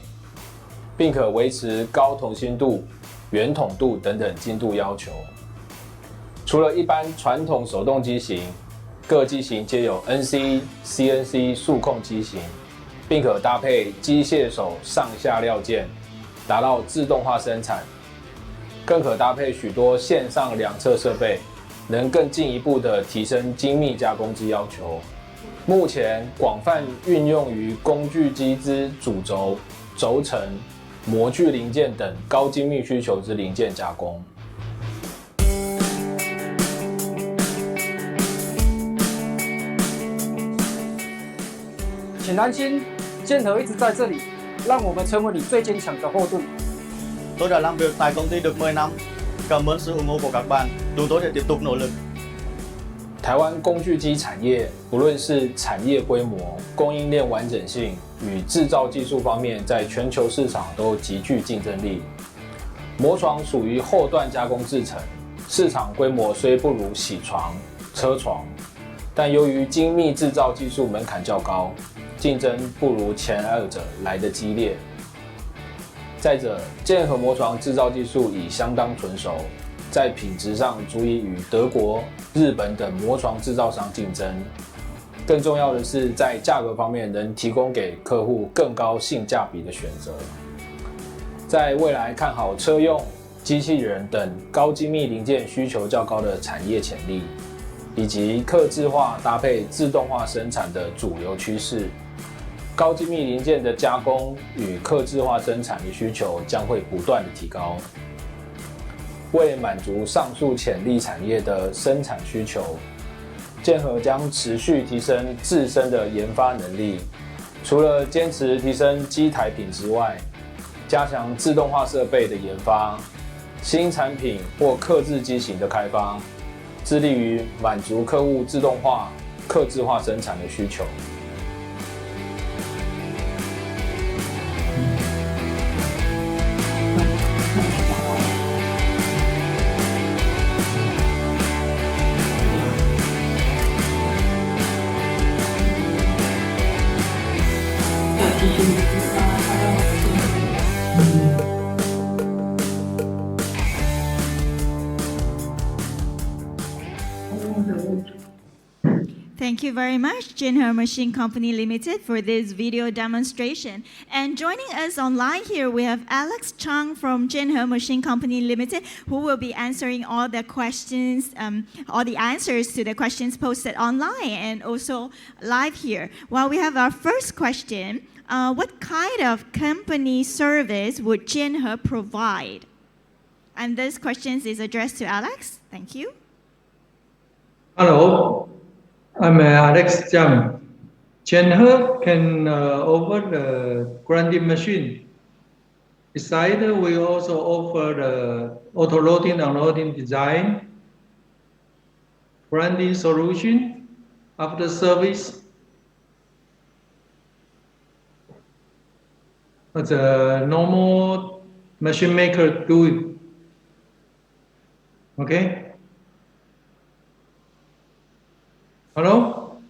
并可维持高同心度，圆筒度等等精度要求。除了一般传统手动机型，各机型皆有 NC、CNC 数控机型，并可搭配机械手上下料件，达到自动化生产。更可搭配许多线上量测设备，能更进一步的提升精密加工之要求。目前广泛运用于工具机之主轴、轴承、模具零件等高精密需求之零件加工。请安心，建和一直在这里，让我们成为你最坚强的后盾。Tôi đã làm việc tại công ty được 10 năm. Cảm ơn sự ủng hộ của các bạn. Chúng tôi sẽ tiếp tục nỗ lực. 台湾工具机产业，不论是产业规模、供应链完整性与制造技术方面，在全球市场都极具竞争力。磨床属于后段加工制程，市场规模虽不如铣床、车床，但由于精密制造技术门槛较高，竞争不如前二者来得激烈。再者，建和磨床制造技术已相当纯熟，在品质上足以与德国、日本等磨床制造商竞争。更重要的是，在价格方面能提供给客户更高性价比的选择。在未来看好车用、机器人等高精密零件需求较高的产业潜力，以及客制化搭配自动化生产的主流趋势。高精密零件的加工与客制化生产的需求将会不断的提高。为满足上述潜力产业的生产需求，建和将持续提升自身的研发能力。除了坚持提升机台品质外，加强自动化设备的研发、新产品或客制机型的开发，致力于满足客户自动化、客制化生产的需求。Thank you very much, JAINNHER Machine Company Limited, for this video demonstration. And joining us online here, we have Alex Chung from JAINNHER Machine Company Limited, who will be answering all the questions, all the answers to the questions posted online and also live here. Well, we have our first question. What kind of company service would JAINNHER provide? And this question is addressed to Alex. Thank you. Hello, I'm Alex Jiang. JAINNHER can offer the grinding machine. Besides, we also offer the auto-loading and unloading design, grinding solution, after service. As a normal machine maker do it. Okay? Hello?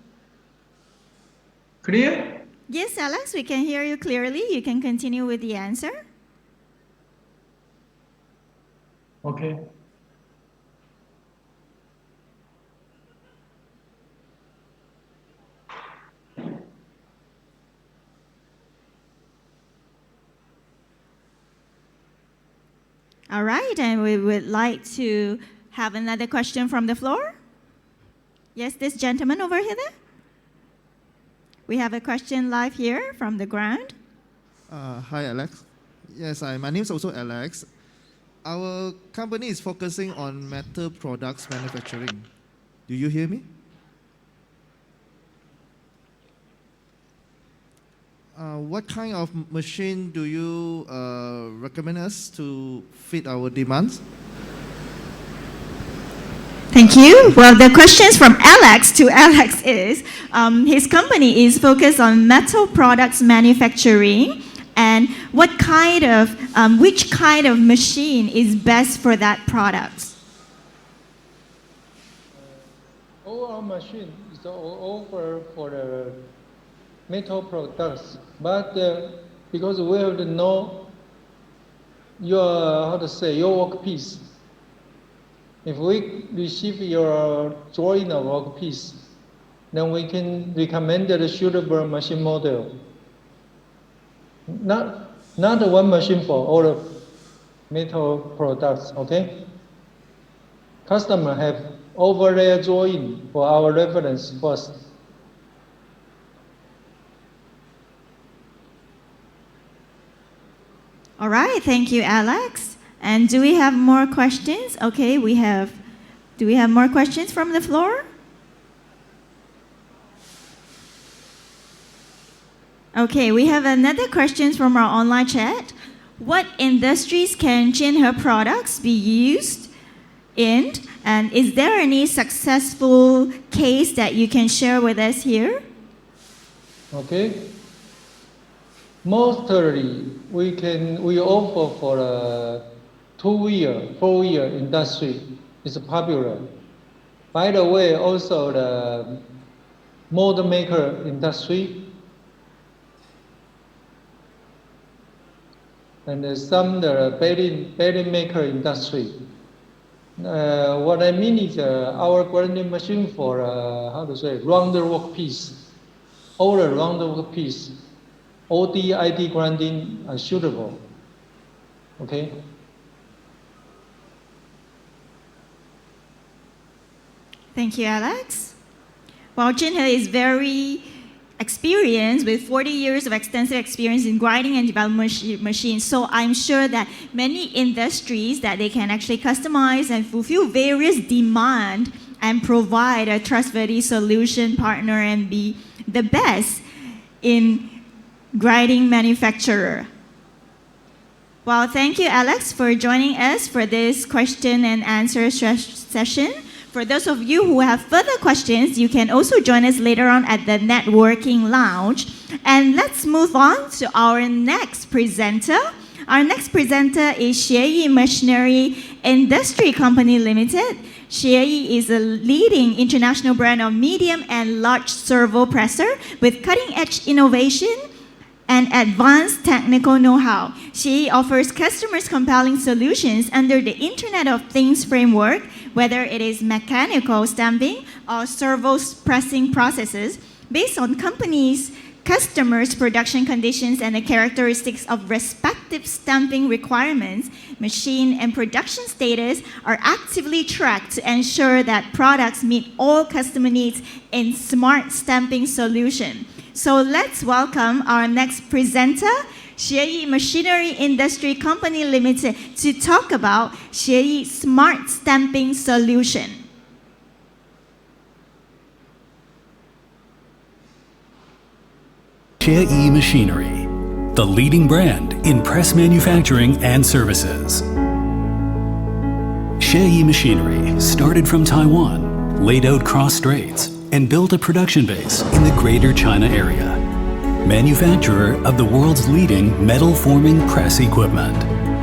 Clear? Yes, Alex, we can hear you clearly. You can continue with the answer. Okay. All right, and we would like to have another question from the floor. Yes, this gentleman over here there. We have a question live here from the ground. Hi, Alex. Yes, my name is also Alex. Our company is focusing on metal products manufacturing. Do you hear me? What kind of machine do you recommend us to fit our demands? Thank you. Well, the questions from Alex to Alex is, his company is focused on metal products manufacturing, and what kind of, which kind of machine is best for that product? All our machine is offer for the metal products, but because we have no your workpiece. If we receive your drawing of workpiece, then we can recommend the suitable machine model. Not one machine for all the metal products, okay? Customer have overlay drawing for our reference first. All right, thank you, Alex. And do we have more questions? Okay, do we have more questions from the floor? Okay, we have another question from our online chat. What industries can JAINNHER products be used in? And is there any successful case that you can share with us here? Okay. Mostly, we offer for a 2-wheel, 4-wheel industry. It's popular. By the way, also the motor maker industry, and some the bearing maker industry. What I mean is our grinding machine for rounder workpiece, all the rounder workpiece. OD, ID grinding are suitable. Okay? Thank you, Alex. Well, JAINNHER is very experienced with 40 years of extensive experience in grinding and development machines. So I'm sure that many industries that they can actually customize and fulfill various demand and provide a trustworthy solution partner and be the best in grinding manufacturer. Well, thank you, Alex, for joining us for this question and answer session. For those of you who have further questions, you can also join us later on at the networking lounge. And let's move on to our next presenter. Our next presenter is SHIEH Machinery Industry Company Limited. SHIEH is a leading international brand of medium and large servo presser with cutting-edge innovation and advanced technical know-how. SHIEH offers customers compelling solutions under the Internet of Things framework, whether it is mechanical stamping or servo pressing processes, based on customers' production conditions and the characteristics of respective stamping requirements. Machine and production status are actively tracked to ensure that products meet all customer needs in smart stamping solution. So let's welcome our next presenter, SHIEH Machinery Industry Company Limited, to talk about SHIEH Smart Stamping Solution. SHIEH Machinery, the leading brand in press manufacturing and services. SHIEH Machinery started from Taiwan, laid out cross straits, and built a production base in the Greater China area. Manufacturer of the world's leading metal forming press equipment.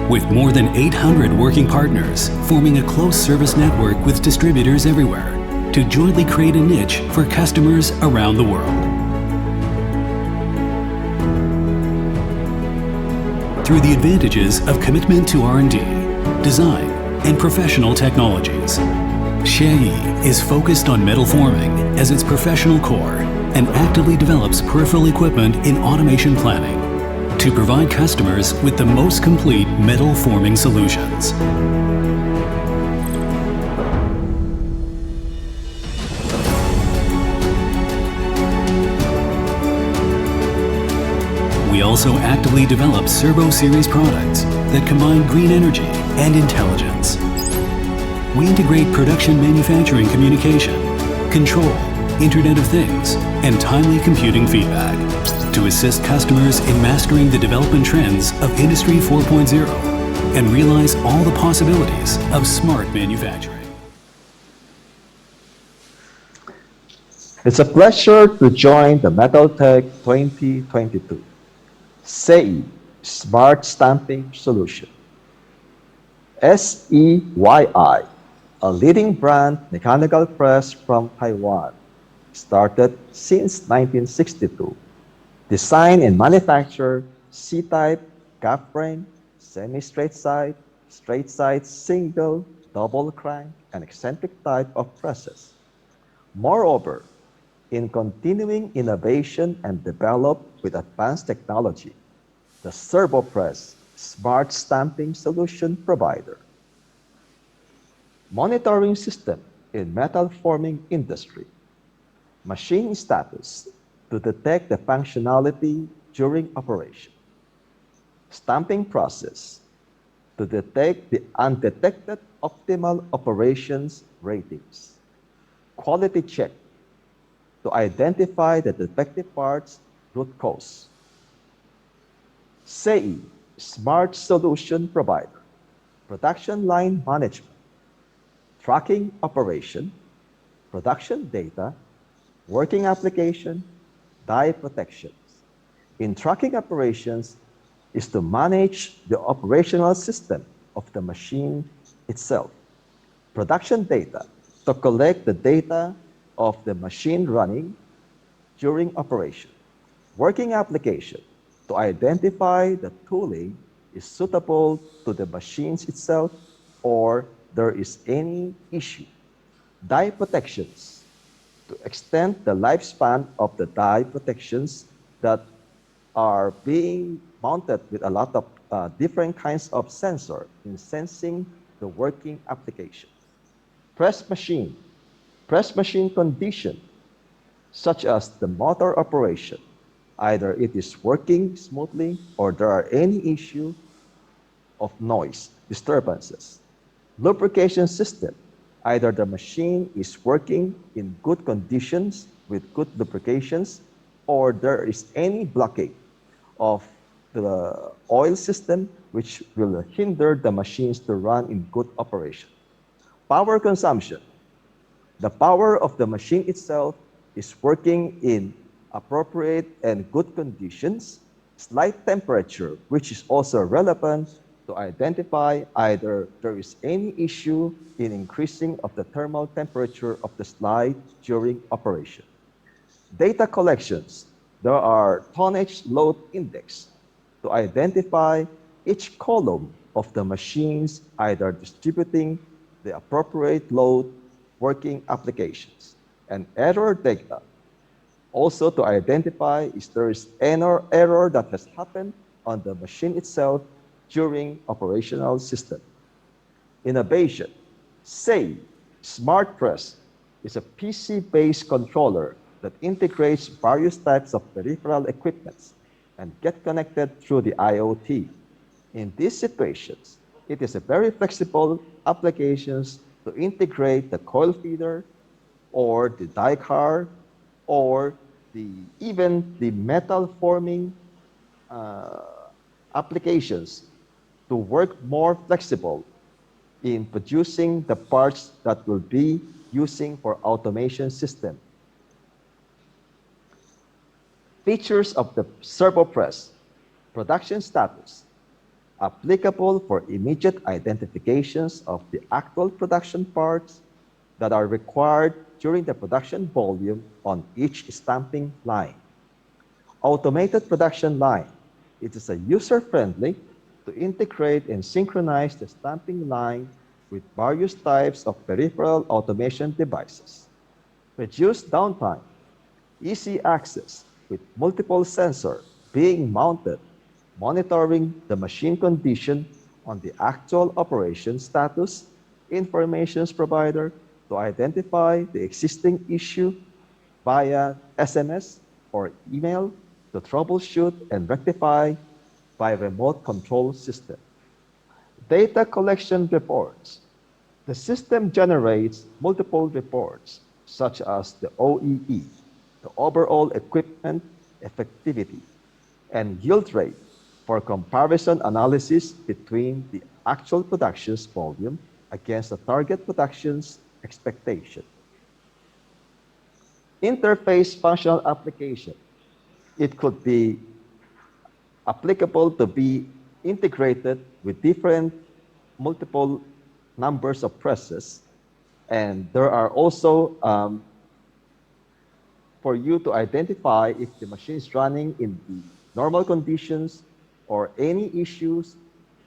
With more than 800 working partners, forming a close service network with distributors everywhere to jointly create a niche for customers around the world. Through the advantages of commitment to R&D, design, and professional technologies, SHIEH is focused on metal forming as its professional core and actively develops peripheral equipment in automation planning to provide customers with the most complete metal forming solutions. We also actively develop Servo Series products that combine green energy and intelligence. We integrate production manufacturing communication, control, Internet of Things, and timely computing feedback to assist customers in mastering the development trends of Industry 4.0 and realize all the possibilities of smart manufacturing. It's a pleasure to join the METALTECH 2022 SEYI Smart Stamping Solution. SEYI, a leading brand mechanical press from Taiwan, started since 1962. Design and manufacture C-type, cap frame, semi-straight side, single, double crank, and eccentric type of presses. Moreover, in continuing innovation and develop with advanced technology, the ServoPress Smart Stamping Solution Provider. Monitoring system in metal forming industry. Machine status to detect the functionality during operation. Stamping process to detect the undetected optimal operations ratings. Quality check to identify the defective parts root cause. SEYI Smart Solution Provider. Production line management. Tracking operation. Production data. Working application. Die protections. In tracking operations is to manage the operational system of the machine itself. Production data to collect the data of the machine running during operation. Working application to identify the tooling is suitable to the machines itself or there is any issue. Die protections to extend the lifespan of the die protections that are being mounted with a lot of different kinds of sensor in sensing the working application. Press machine condition, such as the motor operation, either it is working smoothly or there are any issue of noise, disturbances. Lubrication system, either the machine is working in good conditions with good lubrications or there is any blockade of the oil system which will hinder the machines to run in good operation. Power consumption. The power of the machine itself is working in appropriate and good conditions. Slight temperature, which is also relevant to identify either there is any issue in increasing of the thermal temperature of the slide during operation. Data collections. There are tonnage load index to identify each column of the machines either distributing the appropriate load working applications. And error data also to identify if there is error that has happened on the machine itself during operational system. Innovation. SEYI Smart Press is a PC-based controller that integrates various types of peripheral equipments and get connected through the IoT. In these situations, it is a very flexible applications to integrate the coil feeder or the die card or even the metal forming applications to work more flexible in producing the parts that will be using for automation system. Features of the ServoPress. Production status. Applicable for immediate identifications of the actual production parts that are required during the production volume on each stamping line. Automated production line. It is a user-friendly to integrate and synchronize the stamping line with various types of peripheral automation devices. Reduced downtime. Easy access with multiple sensors being mounted, monitoring the machine condition on the actual operation status, informations provider to identify the existing issue via SMS or email to troubleshoot and rectify by remote control system. Data collection reports. The system generates multiple reports such as the OEE, the overall equipment effectivity, and yield rate for comparison analysis between the actual production's volume against the target production's expectation. Interface functional application. It could be applicable to be integrated with different multiple numbers of presses, and there are also for you to identify if the machine is running in the normal conditions or any issues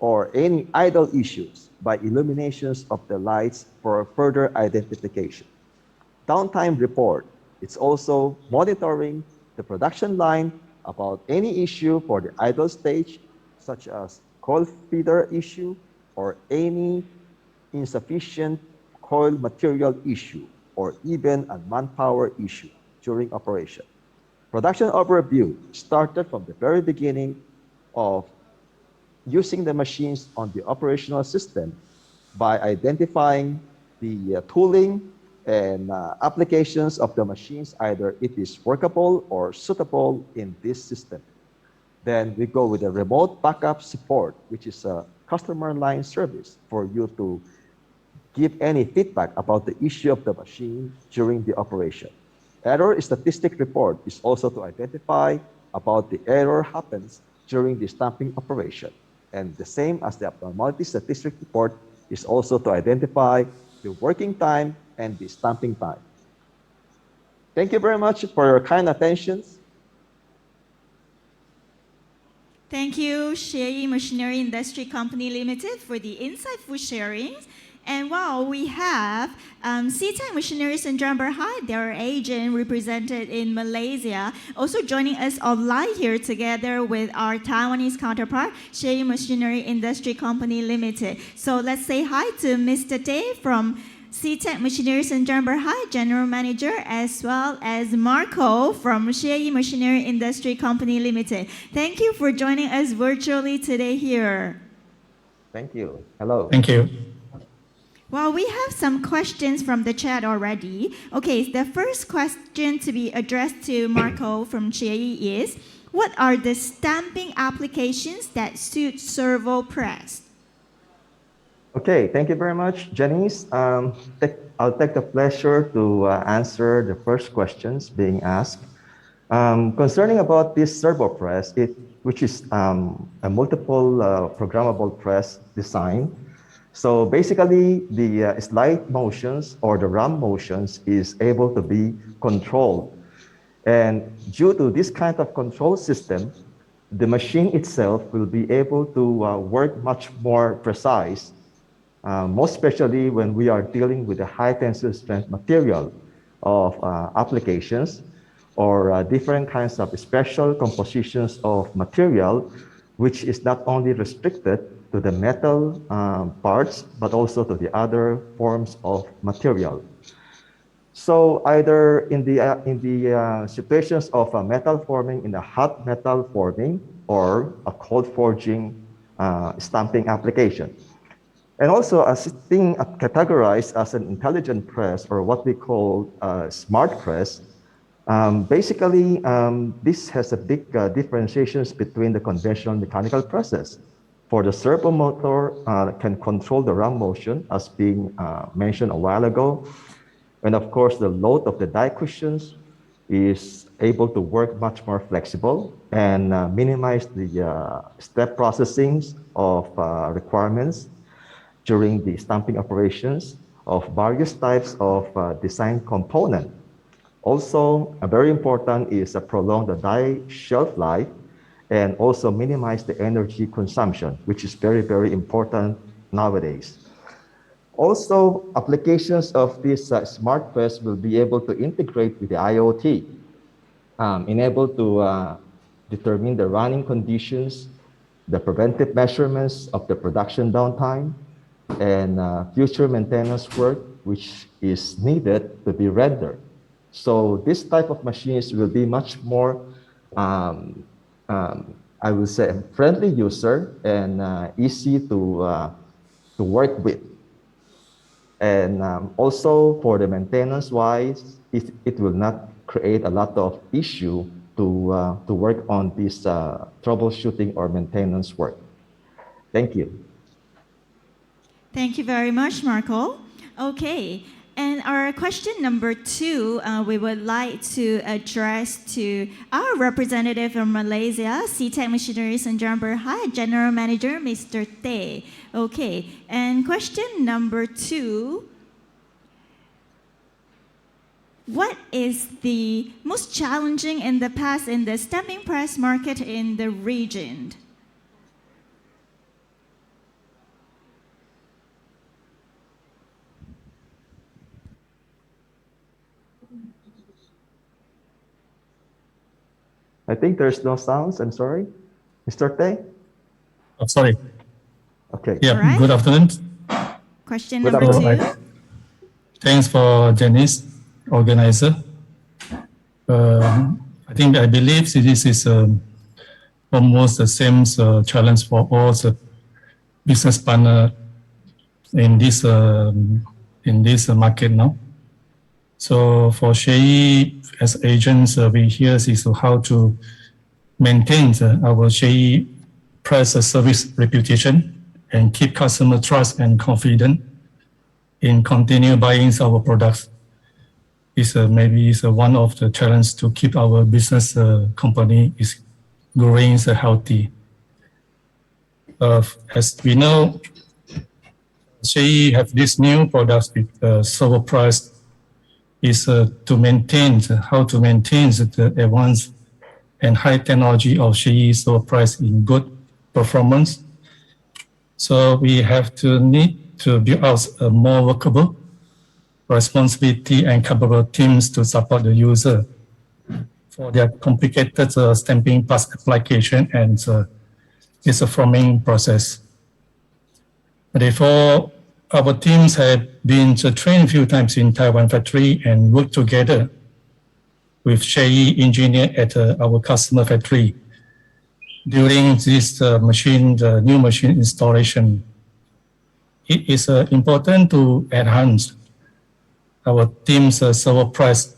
or any idle issues by illuminations of the lights for further identification. Downtime report. It's also monitoring the production line about any issue for the idle stage, such as coil feeder issue or any insufficient coil material issue or even a manpower issue during operation. Production overview started from the very beginning of using the machines on the operational system by identifying the tooling and applications of the machines, either it is workable or suitable in this system. Then we go with a remote backup support, which is a customer line service for you to give any feedback about the issue of the machine during the operation. Error statistic report is also to identify about the error happens during the stamping operation. And the same as the abnormality statistic report is also to identify the working time and the stamping time. Thank you very much for your kind attention. Thank you, SHIEH Machinery Industry Company Limited, for the insightful sharings. And wow, we have SEYI Machineries in Berhad, their agent represented in Malaysia, also joining us online here together with our Taiwanese counterpart, SHIEH Machinery Industry Company Limited. So let's say hi to Mr. Tay from SEYI Machineries in Berhad, General Manager, as well as Marco from SHIEH Machinery Industry Company Limited. Thank you for joining us virtually today here. Thank you. Hello. Thank you. Well, we have some questions from the chat already. Okay, the first question to be addressed to Marco from SHIEH is, what are the stamping applications that suit servo press? Okay, thank you very much, Janice. I'll take the pleasure to answer the first questions being asked. Concerning about this servo press, which is a multiple programmable press design. So basically, the slide motions or the ram motions is able to be controlled. And due to this kind of control system, the machine itself will be able to work much more precise, most especially when we are dealing with the high tensile strength material of applications or different kinds of special compositions of material, which is not only restricted to the metal parts, but also to the other forms of material. So either in the situations of metal forming in a hot metal forming or a cold forging stamping application. And also a thing categorized as an intelligent press or what we call smart press. Basically, this has a big differentiations between the conventional mechanical presses. For the servo motor, can control the ram motion as being mentioned a while ago. And of course, the load of the die cushions is able to work much more flexible and minimize the step processing of requirements during the stamping operations of various types of design component. Also, very important is prolong the die shelf life and also minimize the energy consumption, which is very, very important nowadays. Also, applications of this smart press will be able to integrate with the IoT, enable to determine the running conditions, the preventive measurements of the production downtime, and future maintenance work, which is needed to be rendered. So this type of machines will be much more I will say a friendly user and easy to work with. And also for the maintenance wise, it will not create a lot of issue to work on this troubleshooting or maintenance work. Thank you. Thank you very much, Marco. Okay. And our question number 2, we would like to address to our representative from Malaysia, SEYI Machineries in Berhad, General Manager, Mr. Tay. Okay, and question number 2, what is the most challenging in the past in the stamping press market in the region? I think there's no sounds. I'm sorry. Mr. Tay? Oh, sorry. Okay. Yeah, All right. good afternoon. Question Good number afternoon. 2. Thanks for Janice, organizer. I believe this is almost the same challenge for all the business partner in this market now. So for SHIEH as agents, we hear is how to maintain our SHIEH price service reputation and keep customer trust and confidence in continue buying our products. Is maybe one of the challenges to keep our business company is growing healthy. As we know, SEYI have this new products with server price is to maintain how to maintain the advanced and high technology of SEYI server price in good performance. So we have to need to build out a more workable responsibility and capable teams to support the user for their complicated stamping pass application and its forming process. Therefore, our teams have been trained a few times in Taiwan factory and worked together with SHIEH engineer at our customer factory during this new machine installation. It is important to enhance our team's server price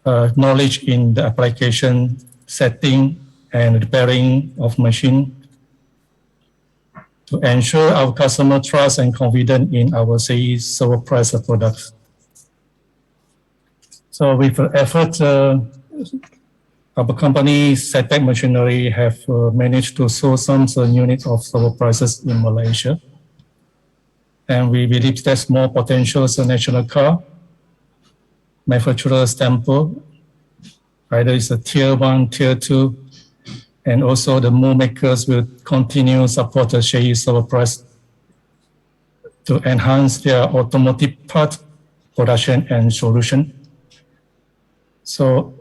knowledge in the application setting and repairing of machine to ensure our customer trust and confidence in our SEYI server price products. So with the effort, our company, SETEC Machinery, have managed to source some units of server prices in Malaysia. And we believe there's more potential as a national car manufacturer sample, either it's a tier 1, tier 2, and also the more makers will continue support the SHIEH server price to enhance their automotive part production and solution. So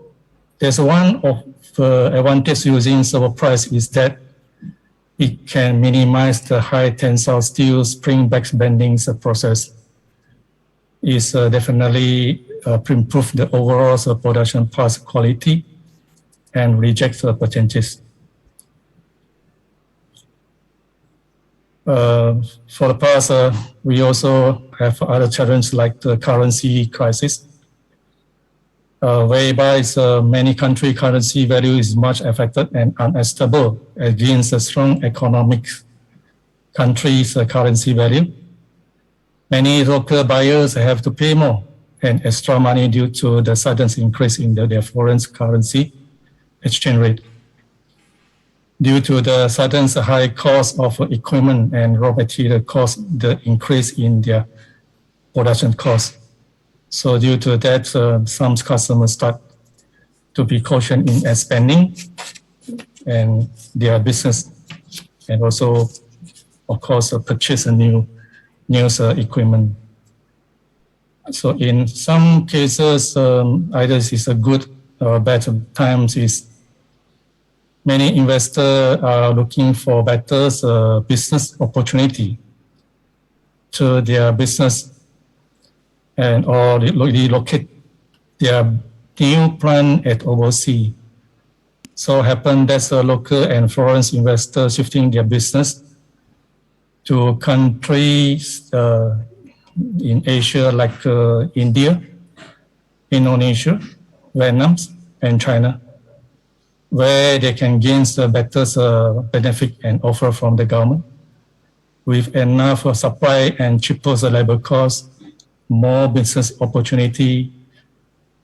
there's one of the advantage using server price is that it can minimize the high tensile steel spring back bending process. It's definitely improve the overall production parts quality and reject the percentages. For the past, we also have other challenges like the currency crisis, whereby many country currency value is much affected and unstable against a strong economic country's currency value. Many local buyers have to pay more and extra money due to the sudden increase in their foreign currency exchange rate. Due to the sudden high cost of equipment and raw material cost, the increase in their production cost. So due to that, some customers start to be cautious in spending and their business, and also, of course, purchase a new equipment. So in some cases, either it's a good or bad times is many investors are looking for better business opportunity to their business and or relocate their new plant at overseas. So happen that's a local and foreign investors shifting their business to countries in Asia like India, Indonesia, Vietnam, and China, where they can gain the better benefit and offer from the government with enough supply and cheaper labor costs, more business opportunity,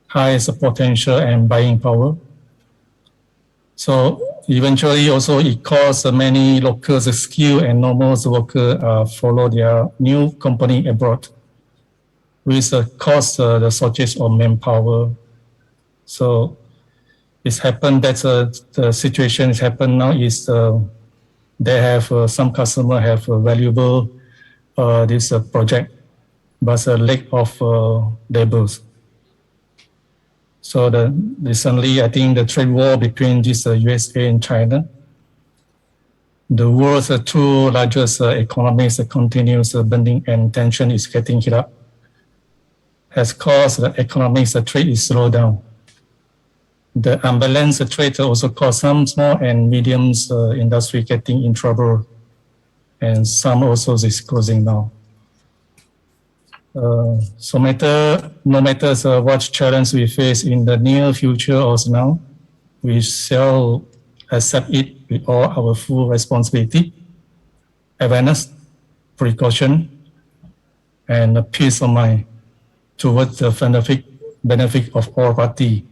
highest potential and buying power. So eventually also it causes many local skilled and normal workers follow their new company abroad with the cost, the shortage of manpower. So it's happened that the situation is happened now is they have some customer have valuable this project, but a lack of labors. So recently, I think the trade war between this USA and China, the world's two largest economies continues bending and tension is getting heated up, has caused the economic trade is slow down. The unbalanced trade also caused some small and medium industry getting in trouble, and some also is closing down. So no matter what challenge we face in the near future or now, we shall accept it with all our full responsibility, awareness, precaution, and a peace of mind towards the benefit of all parties,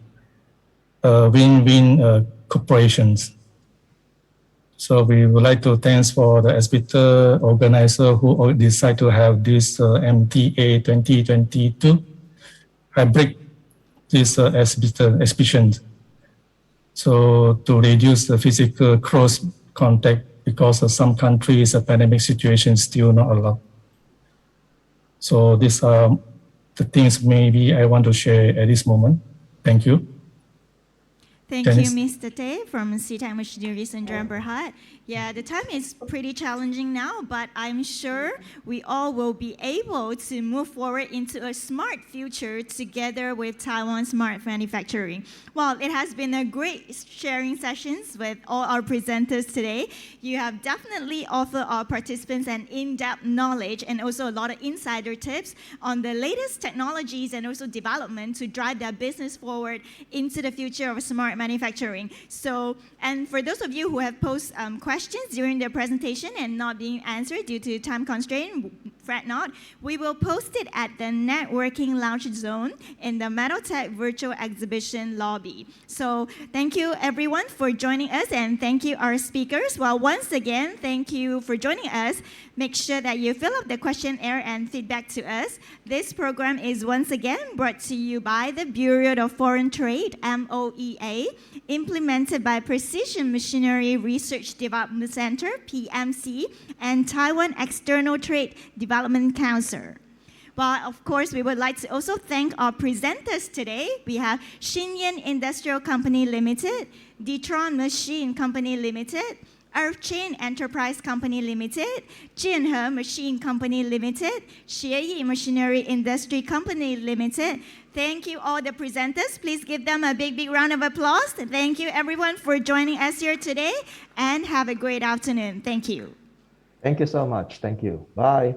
win-win corporations. So we would like to thank for the exhibitor organizer who decided to have this MTA 2022 hybrid this exhibition. So to reduce the physical close contact because of some countries, the pandemic situation is still not allowed. So these are the things maybe I want to share at this moment. Thank you. Thank you, Mr. Tay from SEYI Machineries in Berhad. Yeah, the time is pretty challenging now, but I'm sure we all will be able to move forward into a smart future together with Taiwan Smart Manufacturing. Well, it has been a great sharing sessions with all our presenters today. You have definitely offered our participants an in-depth knowledge and also a lot of insider tips on the latest technologies and also development to drive their business forward into the future of smart manufacturing. So, and for those of you who have posed questions during the presentation and not being answered due to time constraint, fret not. We will post it at the networking lounge zone in the METALTECH virtual exhibition lobby. So thank you everyone for joining us, and thank you our speakers. Well, once again, thank you for joining us. Make sure that you fill up the questionnaire and feedback to us. This program is once again brought to you by the Bureau of Foreign Trade, MOEA, implemented by Precision Machinery Research Development Center, PMC, and Taiwan External Trade Development Council. Well, of course, we would like to also thank our presenters today. We have SHIN-YAIN Industrial Company Limited, DETRON Machine Company Limited, Earthchain Enterprise Company Limited, JAINNHER Machine Company Limited, SEYI Machinery Industry Company Limited. Thank you all the presenters. Please give them a big, big round of applause. Thank you everyone for joining us here today, and have a great afternoon. Thank you. Thank you so much. Thank you. Bye.